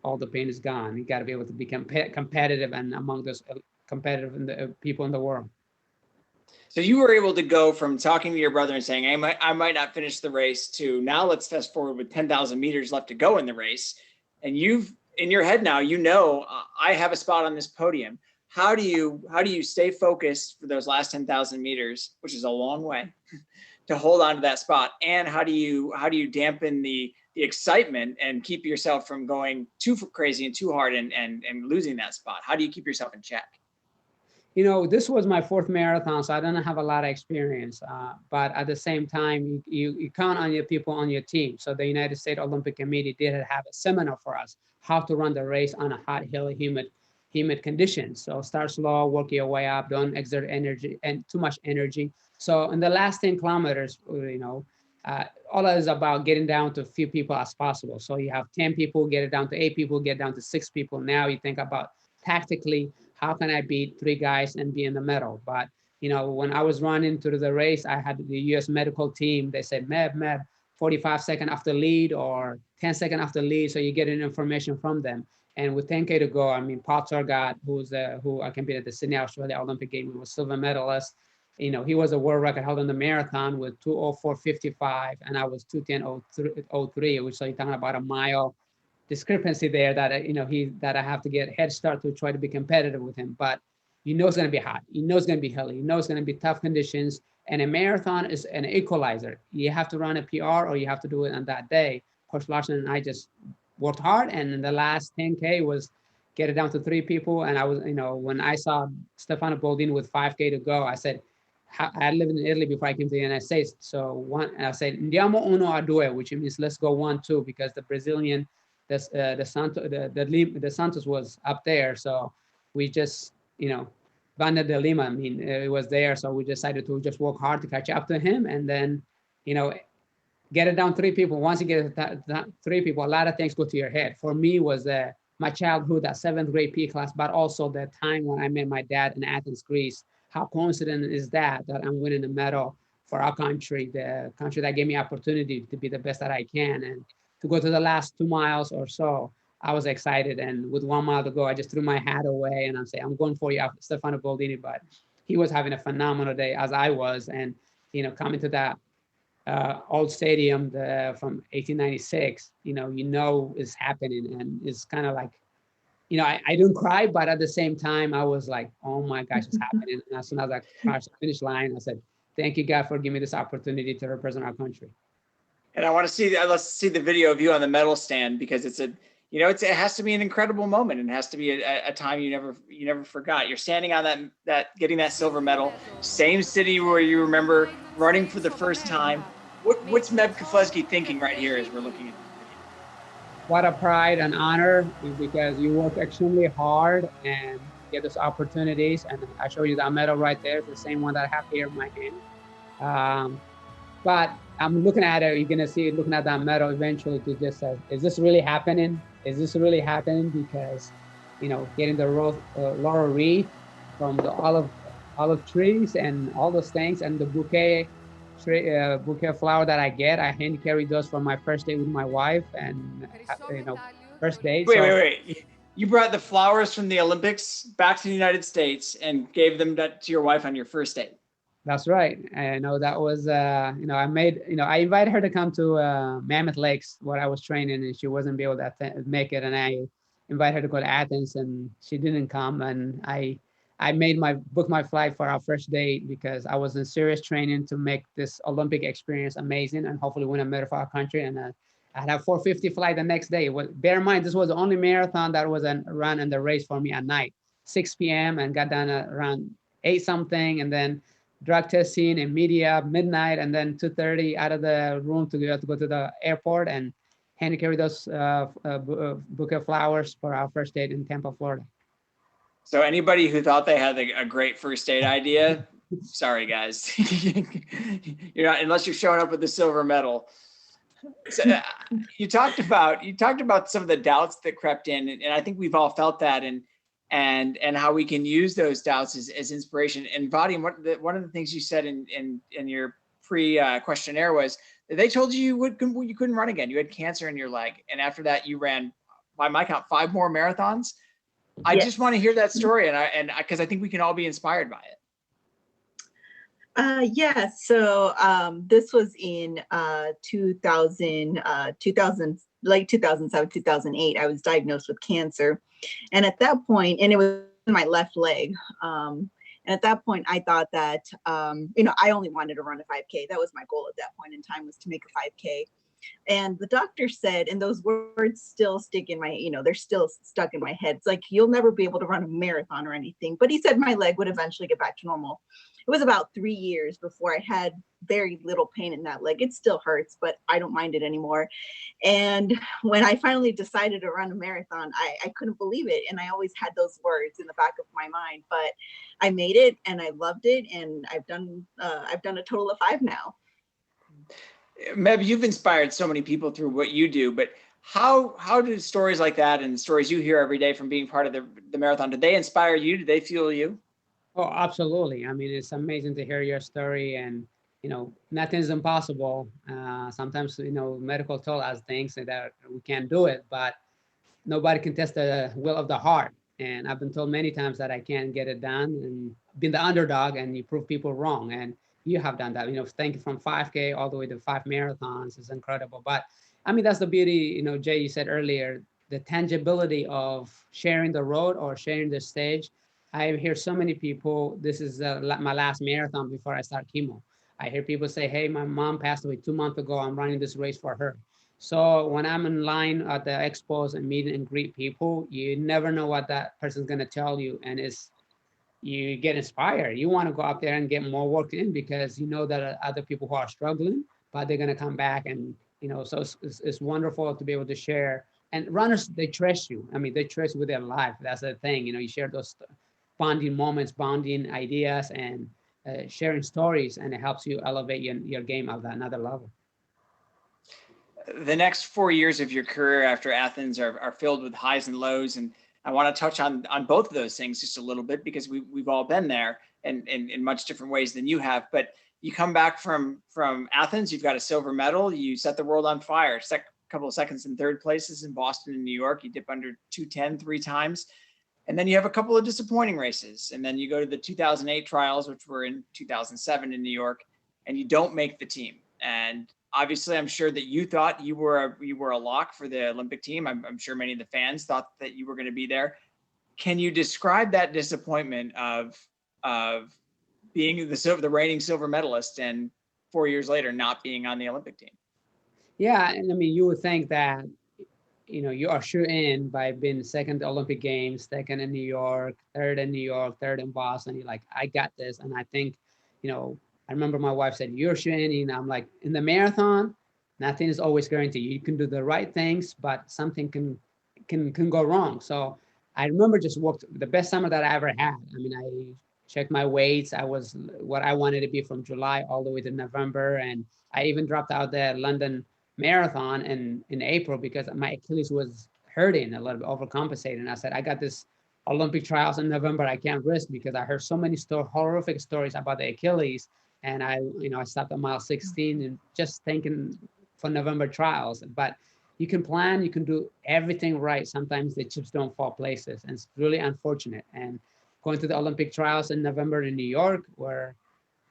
all the pain is gone. You got to be able to be competitive and among those competitive people in the world. So you were able to go from talking to your brother and saying, I might not finish the race, to now let's fast forward with 10,000 meters left to go in the race. And you've, in your head now, I have a spot on this podium. How do you stay focused for those last 10,000 meters, which is a long way, to hold on to that spot? And how do you dampen the excitement and keep yourself from going too crazy and too hard and losing that spot? How do you keep yourself in check? This was my 4th marathon, so I don't have a lot of experience. But at the same time, you count on your people on your team. So the United States Olympic Committee did have a seminar for us, how to run the race on a hot, hilly, humid conditions. So start slow, work your way up, don't exert energy and too much energy. So in the last 10 kilometers, all that is about getting down to a few people as possible. So you have 10 people, get it down to 8 people, get down to 6 people. Now you think about tactically, how can I beat 3 guys and be in the middle? But, when I was running through the race, I had the U.S. medical team. They said, Meb, 45 seconds after lead or 10 seconds after lead. So you're getting information from them. And with 10K to go, Paul Turgot, who I competed at the Sydney, Australia Olympic Games, was silver medalist. He was a world record held in the marathon with 2:04:55, and I was 2:10:03, which, so you're talking about a mile discrepancy there that that I have to get head start to try to be competitive with him. But it's going to be hot. It's going to be hilly. It's going to be tough conditions. And a marathon is an equalizer. You have to run a PR or you have to do it on that day. Coach Larson and I just worked hard, and in the last 10K was get it down to 3 people. And I was, when I saw Stefano Boldini with 5K to go, I said, I lived in Italy before I came to the United States. So I said, andiamo uno a due, which means let's go 1-2, because the Brazilian, the Santos was up there. So we just, Banda de Lima, it was there. So we decided to just work hard to catch up to him, and then, get it down 3 people. Once you get that 3 people, a lot of things go to your head. For me, was my childhood, that 7th grade P class, but also the time when I met my dad in Athens, Greece. How coincident is that I'm winning a medal for our country, the country that gave me opportunity to be the best that I can, and to go to the last 2 miles or so. I was excited, and with 1 mile to go, I just threw my hat away and I'm saying, I'm going for you, Stefano Boldini. But he was having a phenomenal day, as I was, and coming to that old stadium from 1896, is happening, and it's kind of like, I didn't cry, but at the same time, I was like, oh my gosh, it's happening. And as soon as I crossed the finish line, I said, thank you, God, for giving me this opportunity to represent our country. And I want to see, let's see the video of you on the medal stand, because it has to be an incredible moment, and it has to be a time you never forgot. You're standing on that getting that silver medal, same city where you remember running for the first time. What's Meb Keflezighi thinking right here as we're looking at? What a pride and honor, because you work extremely hard and get those opportunities. And I show you that medal right there, the same one that I have here in my hand. But I'm looking at it, you're gonna see it, looking at that medal eventually to just say, is this really happening? Is this really happening? Because, getting the laurel wreath from the olive trees and all those things, and the bouquet of flower that I get, I hand carry those for my first day with my wife, and first date. Wait. You brought the flowers from the Olympics back to the United States and gave them to your wife on your first date. That's right. I know that was, I invited her to come to Mammoth Lakes where I was training, and she wasn't able to make it. And I invited her to go to Athens, and she didn't come. And I I booked my flight for our first date because I was in serious training to make this Olympic experience amazing and hopefully win a medal for our country. And I had a 4:50 flight the next day. Bear in mind, this was the only marathon that was run in the race for me at night, 6 p.m. and got done around 8 something, and then drug testing and media midnight, and then 2:30 out of the room to go to the airport and hand carry those bouquet of flowers for our first date in Tampa, Florida. So anybody who thought they had a great first date idea, sorry guys, you're not, unless you're showing up with the silver medal. So, you talked about some of the doubts that crept in, and I think we've all felt that, and how we can use those doubts as inspiration. And Vadim, one of the things you said in your pre-questionnaire was that they told you you couldn't run again. You had cancer in your leg, and after that you ran, by my count, 5 more marathons. I just want to hear that story, and because I think we can all be inspired by it. Yeah, so this was in 2000, late 2007, 2008. I was diagnosed with cancer. And at that point, and it was in my left leg. And at that point, I thought that, I only wanted to run a 5K. That was my goal at that point in time, was to make a 5K. And the doctor said, and those words still stick in my, they're still stuck in my head. It's like, you'll never be able to run a marathon or anything. But he said my leg would eventually get back to normal. It was about 3 years before I had very little pain in that leg. It still hurts, but I don't mind it anymore. And when I finally decided to run a marathon, I couldn't believe it. And I always had those words in the back of my mind, but I made it and I loved it. And I've done a total of 5 now. Meb, you've inspired so many people through what you do, but how do stories like that and stories you hear every day from being part of the marathon, did they inspire you? Did they fuel you? Oh, absolutely. I mean, it's amazing to hear your story, and, nothing is impossible. Sometimes, medical told us things that we can't do it, but nobody can test the will of the heart. And I've been told many times that I can't get it done, and been the underdog, and you prove people wrong. And you have done that, thank you, from 5K all the way to 5 marathons is incredible. But I mean, that's the beauty, Jay, you said earlier, the tangibility of sharing the road or sharing the stage. I hear so many people, this is my last marathon before I start chemo. I hear people say, hey, my mom passed away 2 months ago. I'm running this race for her. So when I'm in line at the expos and meet and greet people, you never know what that person's going to tell you. And you get inspired. You want to go up there and get more work in, because you know that other people who are struggling, but they're going to come back. And, so it's wonderful to be able to share. And runners, they trust you. I mean, they trust you with their life. That's the thing. You share those bonding moments, bonding ideas, and sharing stories, and it helps you elevate your game at another level. The next 4 years of your career after Athens are filled with highs and lows, and I want to touch on both of those things just a little bit, because we've all been there, and in much different ways than you have. But you come back from Athens, you've got a silver medal, you set the world on fire, couple of seconds in third places in Boston and New York, you dip under 2:10 3 times. And then you have a couple of disappointing races. And then you go to the 2008 trials, which were in 2007 in New York, and you don't make the team. And obviously, I'm sure that you thought you were a lock for the Olympic team. I'm sure many of the fans thought that you were going to be there. Can you describe that disappointment of being the reigning silver medalist and 4 years later not being on the Olympic team? Yeah, and I mean, you would think that, you are sure in by being second to Olympic Games, second in New York, third in New York, third in Boston. You're like, I got this. And I think, I remember my wife said, you're sure in. I'm like, in the marathon, nothing is always guaranteed. You can do the right things, but something can go wrong. So I remember just worked the best summer that I ever had. I mean, I checked my weights. I was what I wanted to be from July all the way to November. And I even dropped out the London marathon in April because my Achilles was hurting a little bit, overcompensating. I said, I got this Olympic trials in November. I can't risk, because I heard so many horrific stories about the Achilles. And I stopped at mile 16 and just thinking for November trials. But you can plan, you can do everything right. Sometimes the chips don't fall places, and it's really unfortunate. And going to the Olympic trials in November in New York,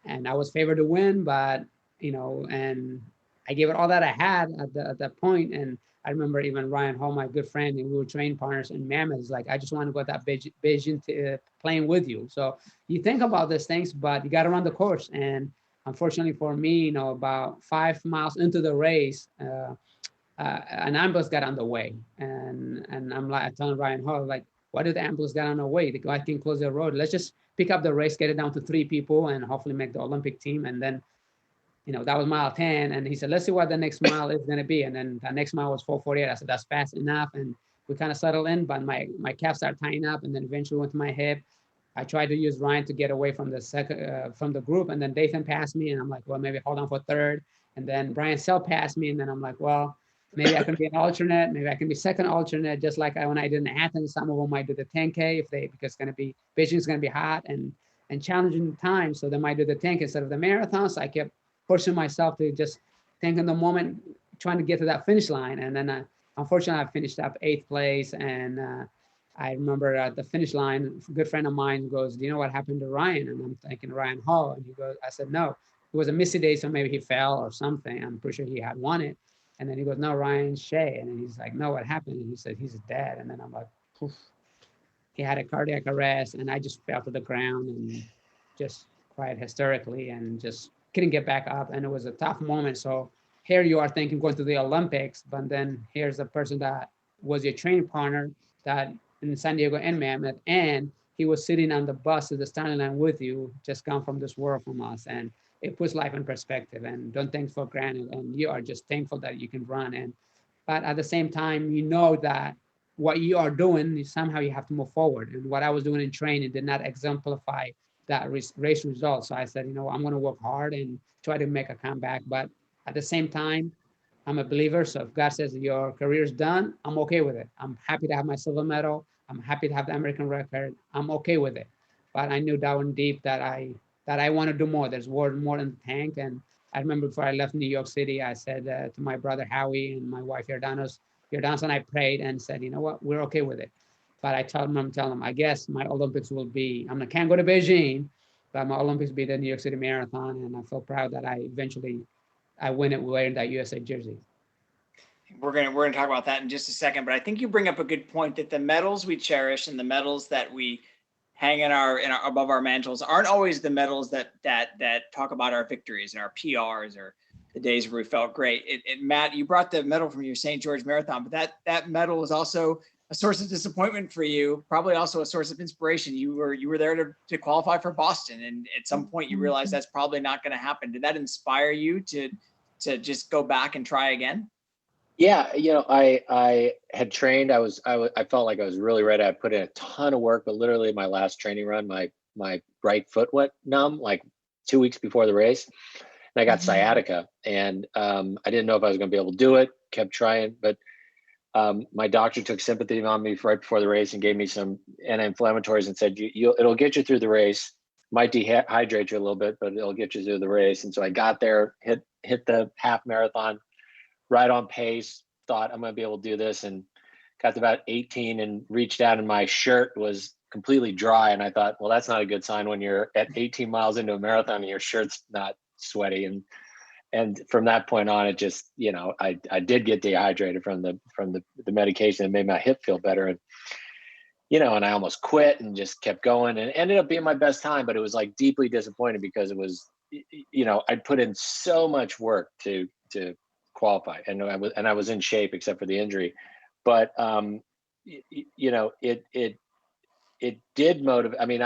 and I was favored to win, but and I gave it all that I had at that point. And I remember even Ryan Hall, my good friend, and we were training partners in Mammoth. Is like, I just want to go to that Beijing to playing with you. So you think about these things, but you got to run the course. And unfortunately for me, you know, about 5 miles into the race, an ambulance got on the way, and I'm like, I telling Ryan Hall, like, why did the ambulance get on the way? The guy can close the road. Let's just pick up the race, get it down to 3 people, and hopefully make the Olympic team. And then, you know, that was mile 10, and he said, let's see what the next mile is going to be. And then the next mile was 4:48. I said, that's fast enough, and we kind of settled in. But my calf started tying up, and then eventually went to my hip. I tried to use Ryan to get away from the second from the group, and then Dathan passed me, and I'm like, well, maybe hold on for third. And then Brian Sell passed me, and then I'm like, well, maybe I can be an alternate, maybe I can be second alternate, just like when I did in Athens. Some of them might do the 10K because it's going to be, Beijing's going to be hot and challenging time, so they might do the 10K instead of the marathon. So I kept pushing myself to just think in the moment, trying to get to that finish line. And then unfortunately, I finished up 8th place, and I remember at the finish line, a good friend of mine goes, do you know what happened to Ryan? And I'm thinking Ryan Hall. And he goes, I said, no, it was a missy day, so maybe he fell or something. I'm pretty sure he had won it. And then he goes, no, Ryan Shea. And then he's like, no, what happened? And he said, he's dead. And then I'm like, poof. He had a cardiac arrest, and I just fell to the ground and just cried hysterically and just couldn't get back up. And it was a tough moment. So here you are thinking going to the Olympics, but then here's a person that was your training partner that in San Diego and Mammoth, and he was sitting on the bus at the starting line with you, just come from this world from us. And it puts life in perspective, and don't take for granted. And you are just thankful that you can run. But at the same time, you know that what you are doing, somehow you have to move forward. And what I was doing in training did not exemplify that race result. So I said, you know, I'm going to work hard and try to make a comeback. But at the same time, I'm a believer. So if God says your career is done, I'm okay with it. I'm happy to have my silver medal. I'm happy to have the American record. I'm okay with it. But I knew down deep that I want to do more. There's more in the tank. And I remember before I left New York City, I said to my brother Howie and my wife Jordanos, and I prayed and said, you know what, we're okay with it. But I told them, I guess my Olympics will be, I can't go to Beijing, but my Olympics will be the New York City Marathon. And I feel proud that I win it wearing that USA jersey. We're gonna talk about that in just a second, but I think you bring up a good point that the medals we cherish and the medals that we hang in our above our mantles aren't always the medals that talk about our victories and our PRs or the days where we felt great. Matt, you brought the medal from your St. George Marathon, but that medal was also a source of disappointment for you, probably also a source of inspiration. You were there to qualify for Boston, and at some point you realized that's probably not going to happen. Did that inspire you to just go back and try again? Yeah, you know, I had trained. I felt like I was really ready. I put in a ton of work, but literally my last training run, my right foot went numb like 2 weeks before the race, and I got sciatica, and I didn't know if I was going to be able to do it. Kept trying, but my doctor took sympathy on me right before the race and gave me some anti-inflammatories and said, it'll get you through the race. Might dehydrate you a little bit, but it'll get you through the race. And so I got there, hit the half marathon, right on pace, thought I'm going to be able to do this, and got to about 18 and reached out and my shirt was completely dry. And I thought, well, that's not a good sign when you're at 18 miles into a marathon and your shirt's not sweaty. And from that point on, it just, you know, I did get dehydrated from the medication that made my hip feel better. And, you know, and I almost quit and just kept going, and ended up being my best time, but it was like deeply disappointing because it was, you know, I'd put in so much work to qualify, and I was in shape except for the injury, but you know, it did motivate. I mean,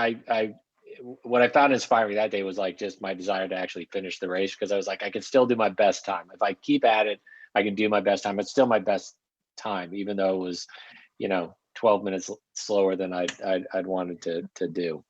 what I found inspiring that day was like just my desire to actually finish the race, because I was like, I can still do my best time. If I keep at it, I can do my best time. It's still my best time, even though it was, you know, 12 minutes slower than I'd wanted to do.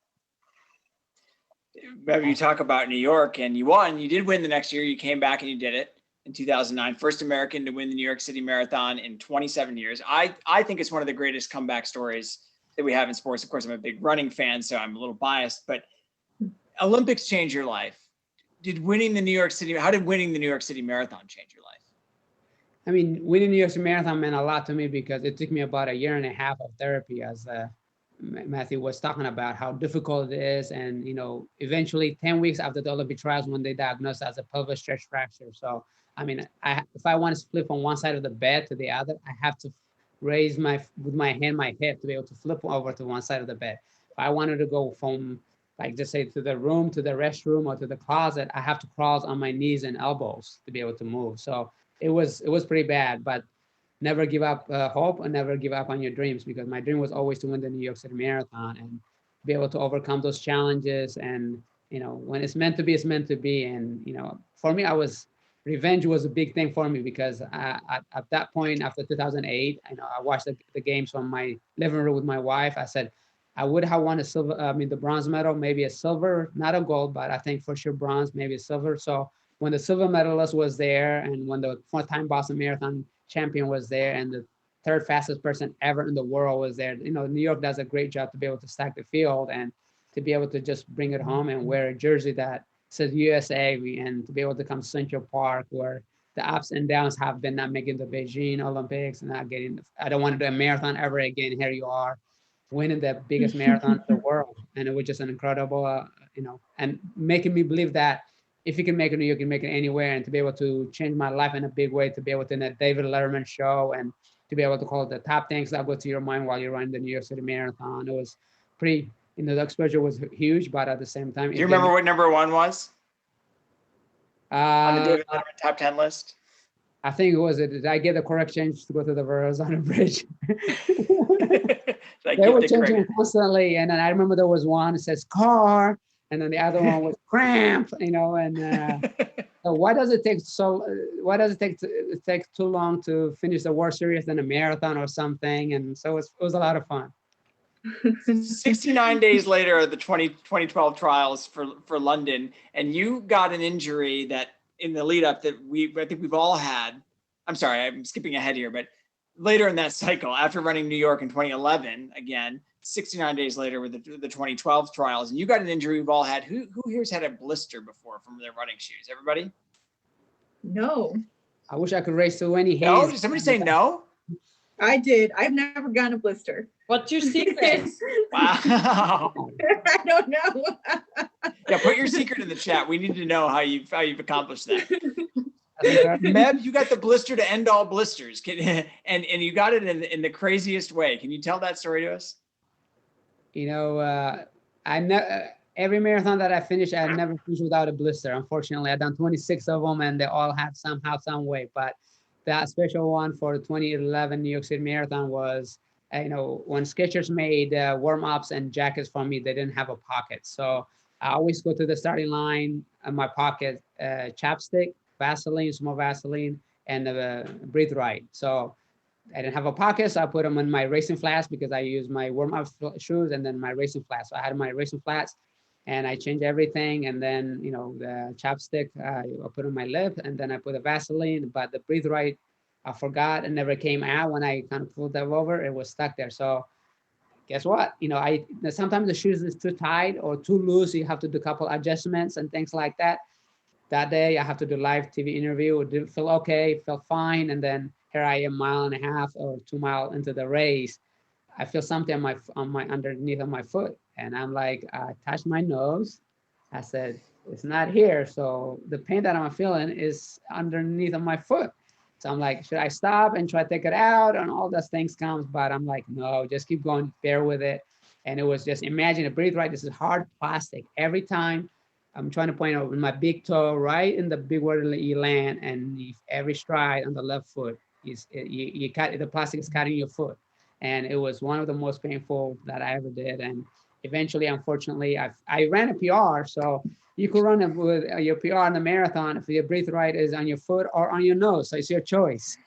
Meb, you talk about New York, and you won. You did win the next year. You came back and you did it in 2009. First American to win the New York City Marathon in 27 years. I think it's one of the greatest comeback stories that we have in sports. Of course, I'm a big running fan, so I'm a little biased, but Olympics changed your life. How did winning the New York City Marathon change your life? I mean, winning the New York City Marathon meant a lot to me because it took me about 1.5 years of therapy as Matthew was talking about how difficult it is. And, you know, eventually 10 weeks after the Olympic trials, when they diagnosed as a pelvic stretch fracture. So, I mean, if I want to flip from one side of the bed to the other, I have to raise with my hand, my hip to be able to flip over to one side of the bed. If I wanted to go from, like, just say to the room, to the restroom, or to the closet, I have to crawl on my knees and elbows to be able to move. So it was pretty bad, but never give up hope and never give up on your dreams, because my dream was always to win the New York City Marathon and be able to overcome those challenges. And, you know, when it's meant to be, it's meant to be. And, you know, for me, revenge was a big thing for me, because at that point, after 2008, you know, I watched the games from my living room with my wife. I said, I would have won the bronze medal, maybe a silver, not a gold, but I think for sure bronze, maybe a silver. So when the silver medalist was there, and when the 4-time Boston Marathon champion was there, and the third fastest person ever in the world was there, you know, New York does a great job to be able to stack the field and to be able to just bring it home and wear a jersey that says USA, and to be able to come to Central Park, where the ups and downs have been not making the Beijing Olympics and not getting, I don't want to do a marathon ever again. Here you are winning the biggest marathon in the world. And it was just an incredible, you know, and making me believe that if you can make it in New York, you can make it anywhere. And to be able to change my life in a big way, to be able to in a David Letterman show, and to be able to call it the top things that go to your mind while you're running the New York City Marathon. It was pretty, you know, the exposure was huge, but at the same time. Do you remember what number one was on the David Letterman top 10 list? I think it was, did I get the correct change to go to the Verrazano Bridge? They were changing constantly. And then I remember there was one that says car, and then the other one was cramp, you know, and so why does it take too long to finish the World Series than a marathon or something? And so it was a lot of fun. 69 days later, the 2012 trials for London, and you got an injury that in the lead up that I think we've all had. I'm sorry, I'm skipping ahead here, but later in that cycle, after running New York in 2011, again, 69 days later with the 2012 trials, and you got an injury we've all had. Who here's had a blister before from their running shoes? Everybody? No. I wish I could raise to any hands. No? Did somebody say no? I did. I've never gotten a blister. What's your secret? Wow. I don't know. Yeah, put your secret in the chat. We need to know how you've accomplished that. Meb, you got the blister to end all blisters, and you got it in the craziest way. Can you tell that story to us? You know, every marathon that I finished, I never finished without a blister. Unfortunately, I've done 26 of them, and they all have somehow, some way. But that special one for the 2011 New York City Marathon was, you know, when Skechers made warm-ups and jackets for me, they didn't have a pocket. So I always go to the starting line in my pocket, chapstick, Vaseline, small Vaseline, and Breathe Right. So I didn't have a pocket, so I put them in my racing flats, because I use my warm-up shoes and then my racing flats. So I had my racing flats, and I changed everything. And then, you know, the chapstick, I put on my lip, and then I put a Vaseline. But the Breathe Right, I forgot, and never came out. When I kind of pulled that over, it was stuck there. So guess what? You know, sometimes the shoes is too tight or too loose. You have to do a couple adjustments and things like that. That day, I have to do live TV interview. It didn't feel okay, felt fine. And then here I am, 1.5 miles or 2 miles into the race. I feel something on my underneath of my foot. And I'm like, I touched my nose. I said, it's not here. So the pain that I'm feeling is underneath of my foot. So I'm like, should I stop and try to take it out? And all those things comes, but I'm like, no, just keep going, bear with it. And it was just, imagine a Breathe Right. This is hard plastic. Every time I'm trying to point out with my big toe right in the big where you land, and every stride on the left foot, you cut, the plastic is cutting your foot. And it was one of the most painful that I ever did. And eventually, unfortunately, I ran a PR. So you could run with your PR in the marathon if your Breathe Right is on your foot or on your nose. So it's your choice.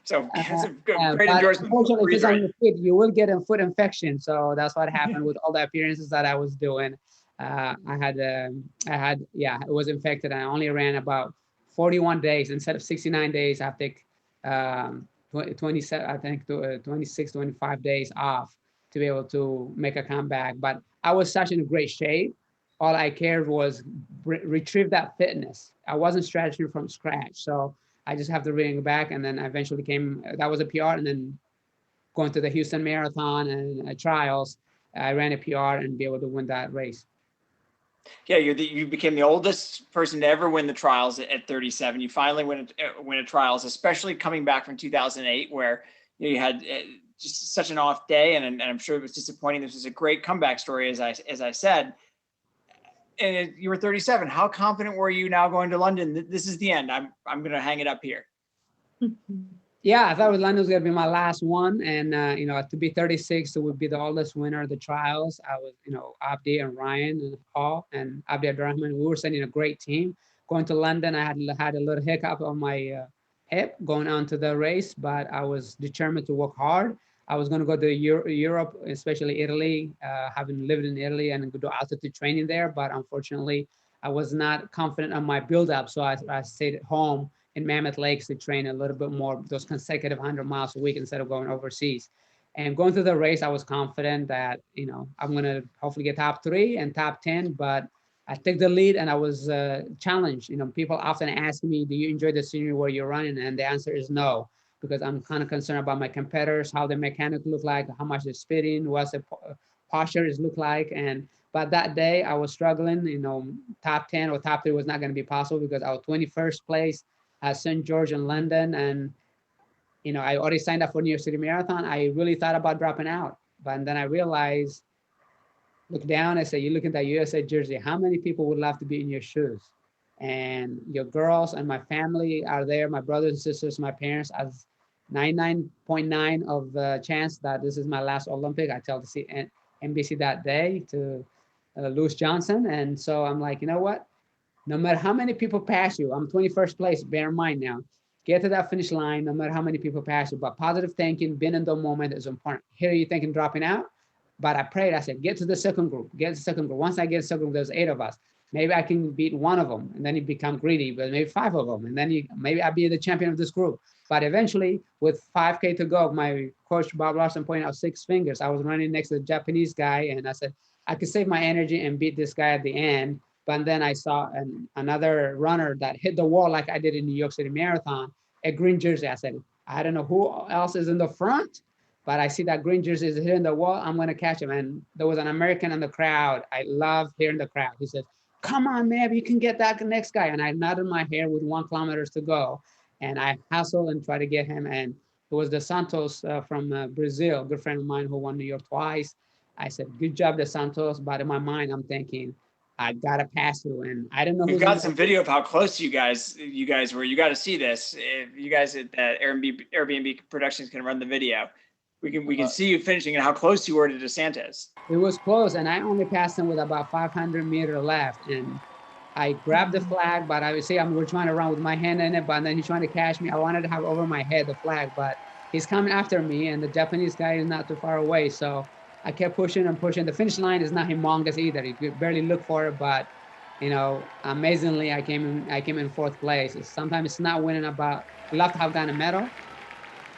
So that's a great endorsement. Unfortunately, if it's on your feet, you will get a foot infection. So that's what happened with all the appearances that I was doing. It was infected. I only ran about 41 days instead of 69 days. I have to take 27, I think 26, 25 days off to be able to make a comeback. But I was such in great shape. All I cared was retrieve that fitness. I wasn't stretching from scratch. So I just have to bring it back. And then I eventually that was a PR. And then going to the Houston Marathon and trials, I ran a PR and be able to win that race. Yeah, you became the oldest person to ever win the trials at 37. You finally win a trials, especially coming back from 2008, where you had just such an off day, and I'm sure it was disappointing. This was a great comeback story, as I said. And you were 37. How confident were you now going to London? This is the end. I'm going to hang it up here. Yeah, I thought London was going to be my last one. And, to be 36, it would be the oldest winner of the trials. I was, Abdi and Ryan and Paul and Abdi Abdurrahman. We were sending a great team. Going to London, I had a little hiccup on my hip going on to the race, but I was determined to work hard. I was going to go to Europe, especially Italy, having lived in Italy and do altitude training there. But unfortunately, I was not confident on my build-up. So I stayed at home in Mammoth Lakes to train a little bit more, those consecutive 100 miles a week instead of going overseas. And going through the race, I was confident that, I'm going to hopefully get top 3 and top 10, but I took the lead and I was challenged. People often ask me, do you enjoy the scenery where you're running? And the answer is no, because I'm kind of concerned about my competitors, how the mechanics look like, how much they're spitting, what's the posture look like. But that day I was struggling, top 10 or top 3 was not going to be possible because I was 21st place at St. George in London. And, I already signed up for New York City Marathon. I really thought about dropping out, but then I realized, look down, I said, you look at that USA jersey, how many people would love to be in your shoes? And your girls and my family are there, my brothers and sisters, my parents, as 99.9 of the chance that this is my last Olympic. I tell the NBC that day to Lewis Johnson. And so I'm like, you know what? No matter how many people pass you, I'm 21st place, bear in mind now, get to that finish line, no matter how many people pass you, but positive thinking, being in the moment is important. Here you're thinking dropping out, but I prayed, I said, get to the second group. Once I get to the second group, there's 8 of us. Maybe I can beat one of them, and then you become greedy, but maybe 5 of them, and then maybe I'll be the champion of this group. But eventually, with 5K to go, my coach, Bob Larson, pointed out 6 fingers. I was running next to the Japanese guy, and I said, I could save my energy and beat this guy at the end. But then I saw another runner that hit the wall like I did in New York City Marathon, a green jersey. I said, I don't know who else is in the front, but I see that green jersey is hitting the wall. I'm going to catch him. And there was an American in the crowd. I love hearing the crowd. He said, come on, Meb, you can get that next guy. And I nodded my hair with 1 kilometer to go. And I hustled and tried to get him. And it was the Santos from Brazil, a good friend of mine who won New York twice. I said, good job, the Santos. But in my mind, I'm thinking, I gotta pass you, and I don't know. We've got some video of how close you guys were. You got to see this. If you guys at Airbnb Productions can run the video, we can see you finishing and how close you were to DeSantis. It was close, and I only passed him with about 500 meters left, and I grabbed the flag. But I would say we're trying to run with my hand in it, but then he's trying to catch me. I wanted to have over my head the flag, but he's coming after me, and the Japanese guy is not too far away, so I kept pushing and pushing. The finish line is not humongous either. You could barely look for it, but amazingly, I came in 4th place. Sometimes it's not winning about. Love to have gotten a medal.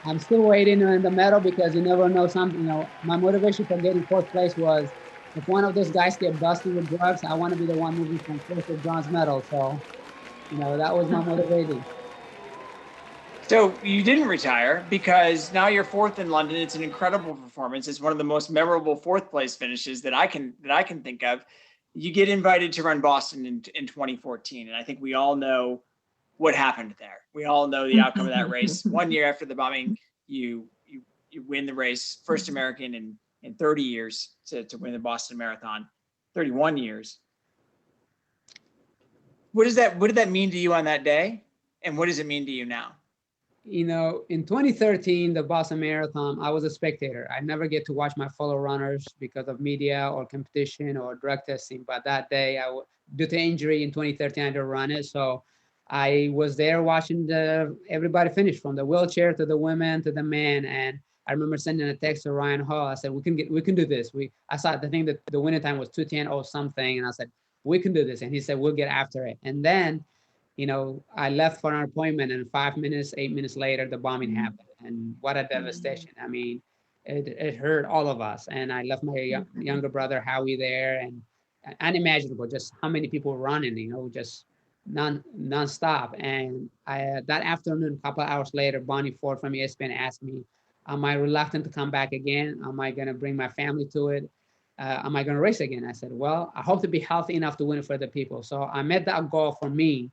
I'm still waiting in the medal because you never know something. My motivation for getting 4th place was if one of those guys get busted with drugs, I want to be the one moving from 1st to bronze medal. So, that was my motivation. So you didn't retire because now you're 4th in London. It's an incredible performance. It's one of the most memorable 4th place finishes that I can think of. You get invited to run Boston in 2014, and I think we all know what happened there. We all know the outcome of that race. 1 year after the bombing, you win the race, first American in 30 years to win the Boston Marathon, 31 years. What did that mean to you on that day, and what does it mean to you now? In 2013, the Boston Marathon, I was a spectator. I never get to watch my fellow runners because of media or competition or drug testing. But that day, due to injury in 2013, I didn't run it. So I was there watching everybody finish, from the wheelchair to the women to the men. And I remember sending a text to Ryan Hall. I said, we can do this. I saw the thing that the winning time was 2:10 or something. And I said, we can do this. And he said, we'll get after it. And then I left for an appointment, and 5 minutes, 8 minutes later, the bombing happened. And what a devastation. I mean, it hurt all of us. And I left my younger brother, Howie, there, and unimaginable just how many people were running, just nonstop. And that afternoon, a couple of hours later, Bonnie Ford from ESPN asked me, Am I reluctant to come back again? Am I going to bring my family to it? Am I going to race again? I said, well, I hope to be healthy enough to win it for the people. So I made that goal for me,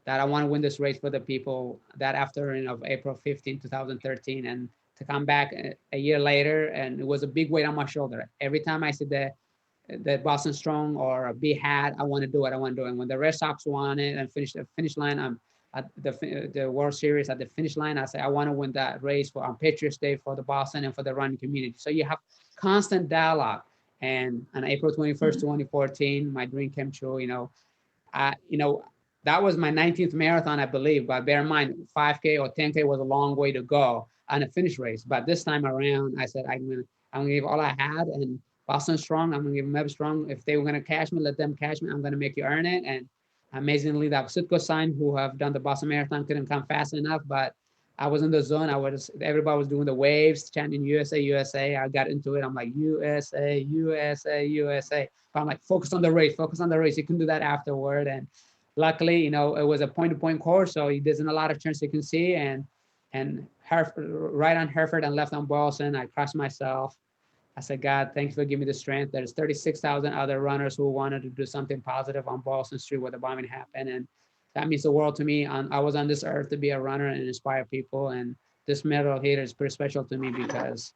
that I want to win this race for the people that afternoon of April 15, 2013, and to come back a year later. And it was a big weight on my shoulder. Every time I see the Boston Strong or a B hat, I want to do it. I want to do it. And when the Red Sox won it and finished the finish line, I'm at the World Series at the finish line, I say, I want to win that race for on Patriots Day for the Boston and for the running community. So you have constant dialogue. And on April 21st, 2014, my dream came true. That was my 19th marathon, I believe. But bear in mind, 5K or 10K was a long way to go on a finish race. But this time around, I said, I'm gonna give all I had. And Boston Strong, I'm gonna give Meb Strong. If they were gonna cash me, let them cash me. I'm gonna make you earn it. And amazingly, the Ucla sign, who have done the Boston Marathon, couldn't come fast enough. But I was in the zone. Everybody was doing the waves, chanting USA, USA. I got into it. I'm like, USA, USA, USA. But I'm like, focus on the race, focus on the race. You can do that afterward. And luckily, it was a point-to-point course, so there's not a lot of turns you can see. And right on Hereford and left on Boylston, I crashed myself. I said, God, thanks for giving me the strength. There's 36,000 other runners who wanted to do something positive on Boylston Street where the bombing happened. And that means the world to me. I was on this earth to be a runner and inspire people. And this medal here is pretty special to me because,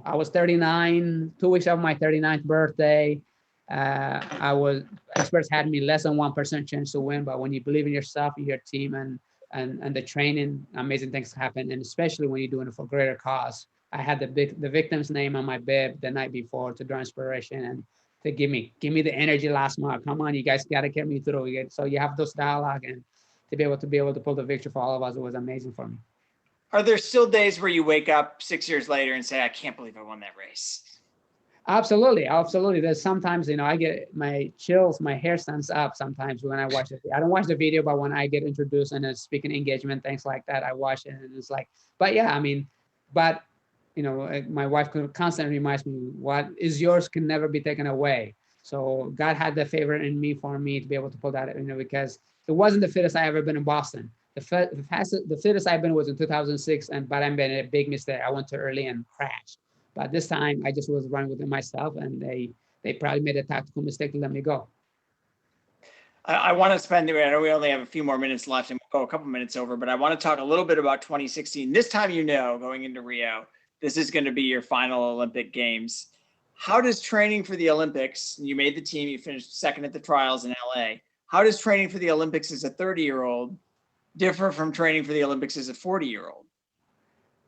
I was 39, 2 weeks after my 39th birthday. Experts had me less than 1% chance to win. But when you believe in yourself, your team and the training, amazing things happen. And especially when you're doing it for greater cause. I had the victim's name on my bib the night before to draw inspiration and to give me the energy last month. Come on, you guys got to get me through it. So you have those dialogue, and to be able to pull the victory for all of us, it was amazing for me. Are there still days where you wake up 6 years later and say, I can't believe I won that race? Absolutely. There's sometimes, I get my chills, my hair stands up sometimes when I watch it. I don't watch the video, but when I get introduced in a speaking engagement, things like that, I watch it and it's like, but yeah, my wife constantly reminds me, what is yours can never be taken away. So God had the favor in me for me to be able to pull that, because it wasn't the fittest I ever been in Boston. The fittest I've been was in 2006, but I've been a big mistake. I went too early and crashed. But this time I just was running within myself, and they probably made a tactical mistake to let me go. I want to spend, I know we only have a few more minutes left and we'll go a couple minutes over, but I want to talk a little bit about 2016. This time, going into Rio, this is going to be your final Olympic Games. How does training for the Olympics, you made the team, you finished second at the trials in LA. How does training for the Olympics as a 30-year-old differ from training for the Olympics as a 40-year-old?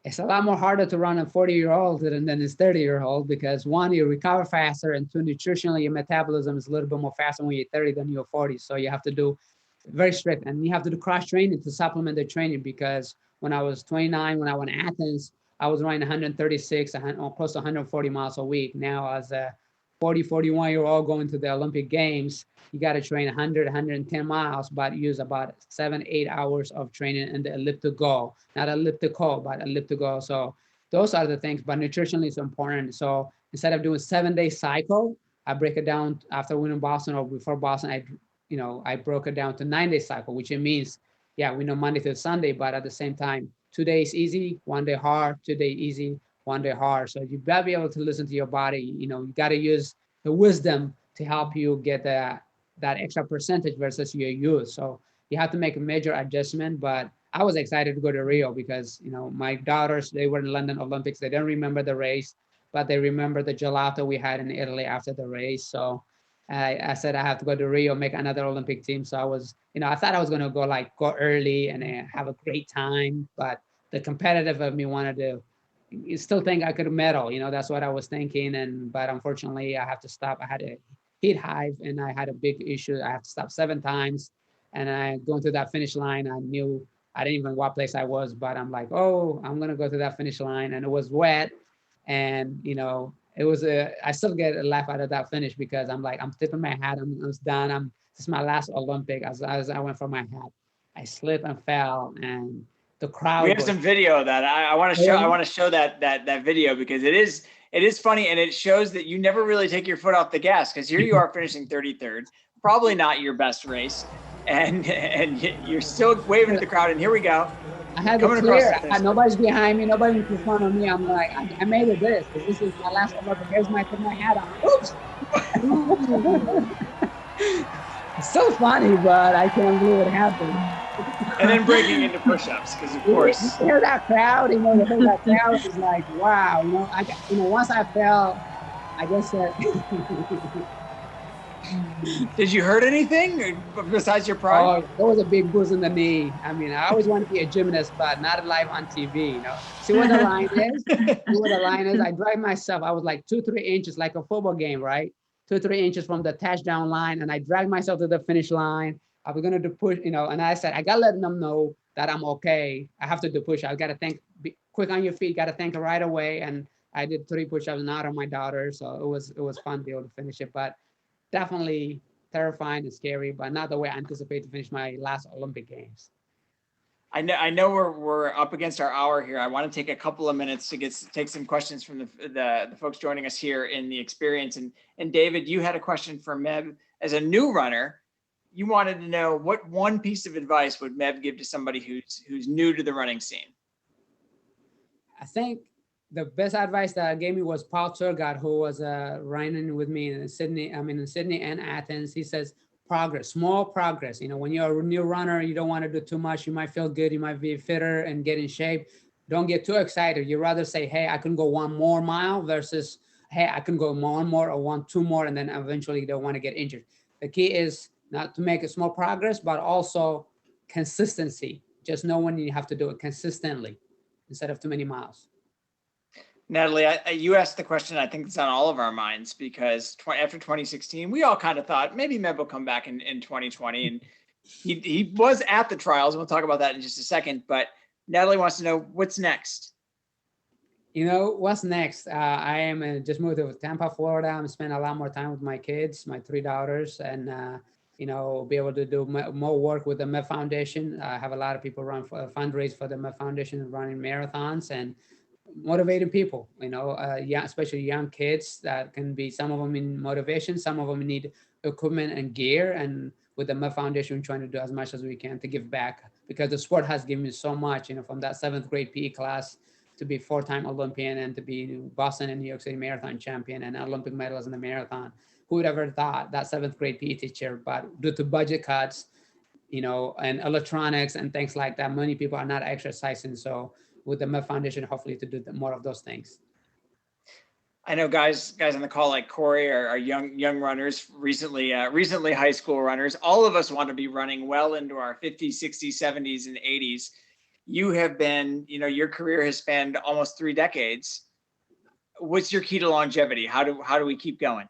It's a lot more harder to run a 40-year-old than a 30-year-old because one, you recover faster, and two, nutritionally, your metabolism is a little bit more faster when you're 30 than you're 40. So you have to do very strict, and you have to do cross training to supplement the training, because when I was 29, when I went to Athens, I was running 136, close to 140 miles a week. Now, as a 40, 41-year-old going to the Olympic Games, you got to train 100, 110 miles, but use about 7-8 hours of training in the elliptical, not elliptical, but elliptical. So those are the things, but nutritionally is important. So instead of doing 7-day cycle, I break it down after winning Boston or before Boston, I broke it down to 9-day cycle, which it means, we know Monday to Sunday, but at the same time, 2 days easy, 1 day hard, 2 day easy, 1 day hard. So you gotta be able to listen to your body. You gotta use the wisdom to help you get that extra percentage versus your use. So you have to make a major adjustment. But I was excited to go to Rio because my daughters, they were in London Olympics. They don't remember the race, but they remember the gelato we had in Italy after the race. So I said I have to go to Rio, make another Olympic team. So I was, I thought I was going to go early and have a great time, but the competitive of me wanted to still think I could medal. That's what I was thinking. But unfortunately, I have to stop. I had a heat hive and I had a big issue. I have to stop 7 times. And I going through that finish line, I knew I didn't even know what place I was, but I'm like, oh, I'm going to go to that finish line. And it was wet. And, it was I still get a laugh out of that finish because I'm like, I'm tipping my hat. I'm done. This is my last Olympic. As I went for my hat, I slipped and fell, and the crowd. We have some video of that. I want to show. I want to show that video because it is funny, and it shows that you never really take your foot off the gas, because here you are finishing 33rd, probably not your best race, and you're still waving at the crowd. And here we go. I had Coming it across clear. the finish line. Nobody's behind me. Nobody in front of me. I'm like, I made it this. This is my last Olympic. Here's my put my hat on. Oops. It's so funny, but I can't believe it happened. And then breaking into push-ups, because of You course. hear that crowd, you know, that crowd is like, wow, you know, once I fell, I just said, Did you hurt anything besides your pride? oh, there was a big bruise in the knee. I mean, I always wanted to be a gymnast, but not live on TV, you know. See what the line is? See what the line is? I drive myself. I was like 2-3 inches, like a football game, right? 2-3 inches from the touchdown line, and I dragged myself to the finish line. I was gonna do push, you know, and I said, I gotta let them know that I'm okay. I have to do push. I gotta think, be quick on your feet, gotta think right away. And I did 3 push-ups, and out of my daughter, so it was fun to be able to finish it. But definitely terrifying and scary, but not the way I anticipate to finish my last Olympic Games. I know we're up against our hour here. I want to take a couple of minutes to take some questions from the folks joining us here in the experience. And David, you had a question for Meb. As a new runner, you wanted to know what one piece of advice would Meb give to somebody who's new to the running scene? I think the best advice that gave me was Paul Turgot, who was running with me in Sydney and Athens. He says, progress, small progress. You know, when you're a new runner, you don't want to do too much. You might feel good. You might be fitter and get in shape. Don't get too excited. You rather say, hey, I can go 1 more mile versus, hey, I can go 1 more or 2 more, and then eventually you don't want to get injured. The key is not to make a small progress, but also consistency. Just know when you have to do it consistently instead of too many miles. Natalie, you asked the question, I think it's on all of our minds, because after 2016, we all kind of thought maybe Meb will come back in 2020. And he was at the trials. We'll talk about that in just a second. But Natalie wants to know what's next. You know, what's next? I am just moved to Tampa, Florida. I'm spending a lot more time with my kids, my 3 daughters, and, you know, be able to do more work with the Meb Foundation. I have a lot of people run for fundraise for the Meb Foundation, running marathons and motivating people, you know, especially young kids that can be, some of them in motivation, some of them need equipment and gear. And with the Meb Foundation, we're trying to do as much as we can to give back, because the sport has given me so much, you know, from that 7th grade PE class to be 4-time Olympian and to be Boston and New York City marathon champion and Olympic medalist in the marathon. Who would ever thought that 7th grade PE teacher, but due to budget cuts, you know, and electronics and things like that, many people are not exercising. So with the Meb Foundation, hopefully to do more of those things. I know guys on the call like Corey are young runners, recently high school runners. All of us want to be running well into our 50s, 60s, 70s, and 80s. You have been, you know, your career has spanned almost 3 decades. What's your key to longevity? How do we keep going?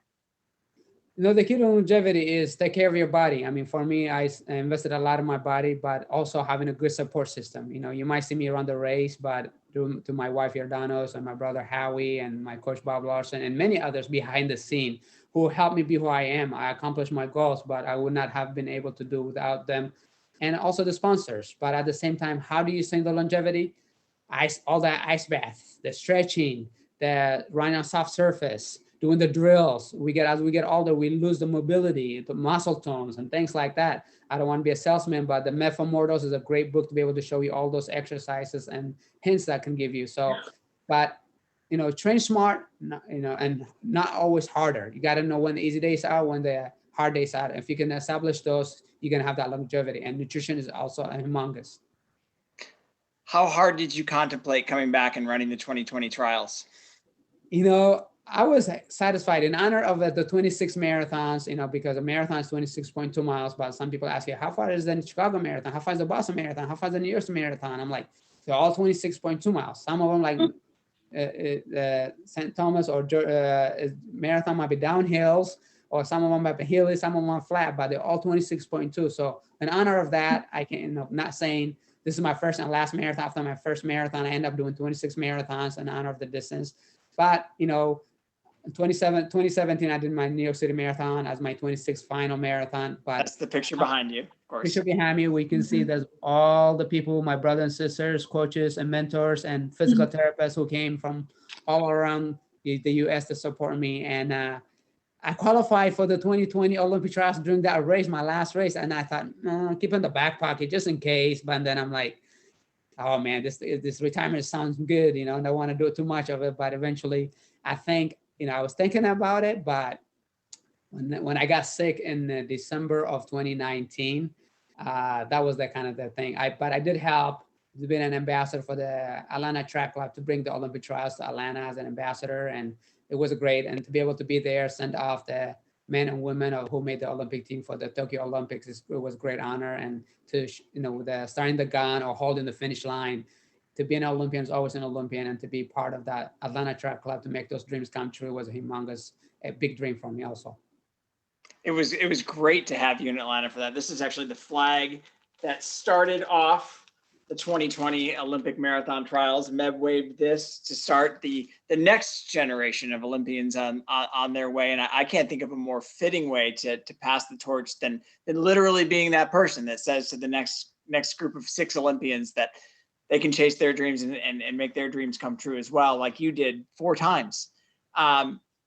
You know, the key to longevity is take care of your body. I mean, for me, I invested a lot in my body, but also having a good support system. You know, you might see me run the race, but to my wife, Jordanos, and my brother, Howie, and my coach, Bob Larson, and many others behind the scene who helped me be who I am. I accomplished my goals, but I would not have been able to do without them. And also the sponsors. But at the same time, how do you sustain the longevity? All that ice bath, the stretching, the running on soft surface, doing the drills. As we get older, we lose the mobility, the muscle tones, and things like that. I don't want to be a salesman, but the Meb for Mortals is a great book to be able to show you all those exercises and hints that can give you. So, but you know, train smart, you know, and not always harder. You got to know when the easy days are, when the hard days are. If you can establish those, you're gonna have that longevity. And nutrition is also humongous. How hard did you contemplate coming back and running the 2020 trials? You know, I was satisfied in honor of the 26 marathons, you know, because a marathon is 26.2 miles, but some people ask you, how far is the Chicago Marathon? How far is the Boston Marathon? How far is the New York Marathon? I'm like, they're all 26.2 miles. Some of them like St. Thomas or marathon might be downhills, or some of them might be hilly, some of them are flat, but they're all 26.2. So in honor of that, I can, you know, not saying this is my first and last marathon. After my first marathon, I end up doing 26 marathons in honor of the distance. But, you know, in 2017, I did my New York City Marathon as my 26th final marathon. But that's the picture behind you, of course. Picture behind me, we can see there's all the people, my brothers and sisters, coaches and mentors and physical therapists who came from all around the U.S. to support me. And I qualified for the 2020 Olympic trials during that race, my last race. And I thought, keep in the back pocket just in case. But then I'm like, oh man, this retirement sounds good, you know, and I want to do too much of it. But eventually, I think, you know, I was thinking about it, but when I got sick in December of 2019, that was the kind of the thing. But I did help being an ambassador for the Atlanta Track Club to bring the Olympic trials to Atlanta as an ambassador, and it was great. And to be able to be there, send off the men and women who made the Olympic team for the Tokyo Olympics, it was a great honor. And to, you know, starting the gun or holding the finish line, to be an Olympian is always an Olympian, and to be part of that Atlanta Track Club to make those dreams come true was a big dream for me also. It was great to have you in Atlanta for that. This is actually the flag that started off the 2020 Olympic marathon trials. Meb waved this to start the next generation of Olympians on their way. And I can't think of a more fitting way to pass the torch than literally being that person that says to the next group of 6 Olympians that they can chase their dreams and make their dreams come true as well, like you did 4 times.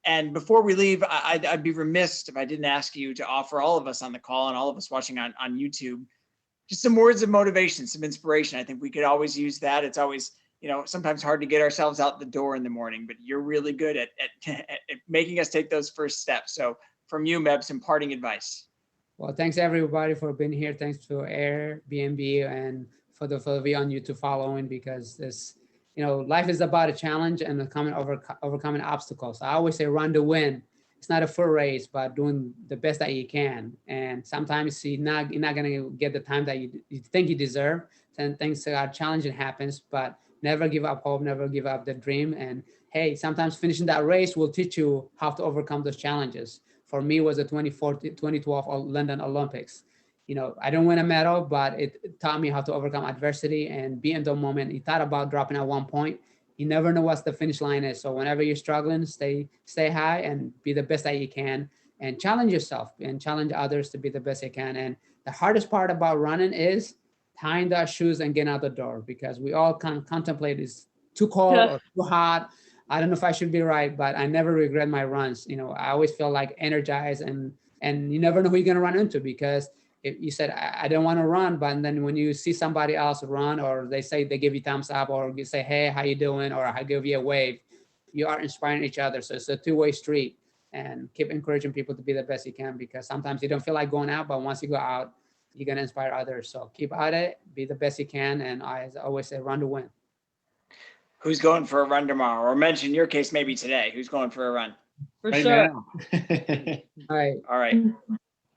And before we leave, I'd be remiss if I didn't ask you to offer all of us on the call and all of us watching on YouTube just some words of motivation, some inspiration. I think we could always use that. It's always, you know, sometimes hard to get ourselves out the door in the morning, but you're really good at making us take those first steps. So from you, Meb, some parting advice. Well, thanks everybody for being here. Thanks to Airbnb and for the on YouTube following, because this, you know, life is about a challenge and overcoming obstacles. I always say run to win. It's not a full race, but doing the best that you can. And sometimes you're not going to get the time that you think you deserve. And things are challenging happens, but never give up hope, never give up the dream. And hey, sometimes finishing that race will teach you how to overcome those challenges. For me, it was the 2012 London Olympics. You know, I didn't win a medal, but it taught me how to overcome adversity and be in the moment. You thought about dropping at one point. You never know what the finish line is. So whenever you're struggling, stay high and be the best that you can, and challenge yourself and challenge others to be the best you can. And the hardest part about running is tying the shoes and getting out the door, because we all kind of contemplate, is too cold or too hot. I don't know if I should be right, but I never regret my runs. You know, I always feel like energized, and you never know who you're going to run into, because if you said, I don't want to run, but then when you see somebody else run, or they give you thumbs up, or you say, hey, how you doing? Or I give you a wave, you are inspiring each other. So it's a two-way street, and keep encouraging people to be the best you can, because sometimes you don't feel like going out, but once you go out, you're going to inspire others. So keep at it, be the best you can. And I always say, run to win. Who's going for a run tomorrow? Or mention your case maybe today. Who's going for a run? For sure. All right.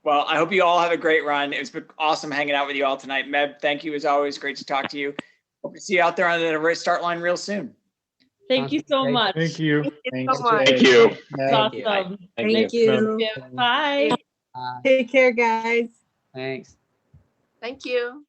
Well, I hope you all have a great run. It's been awesome hanging out with you all tonight. Meb, thank you as always. Great to talk to you. Hope to see you out there on the start line real soon. Thank you so much. Thank you. Thanks so much. Thank you. Awesome. Thank you. Bye. Take care, guys. Thanks. Thank you.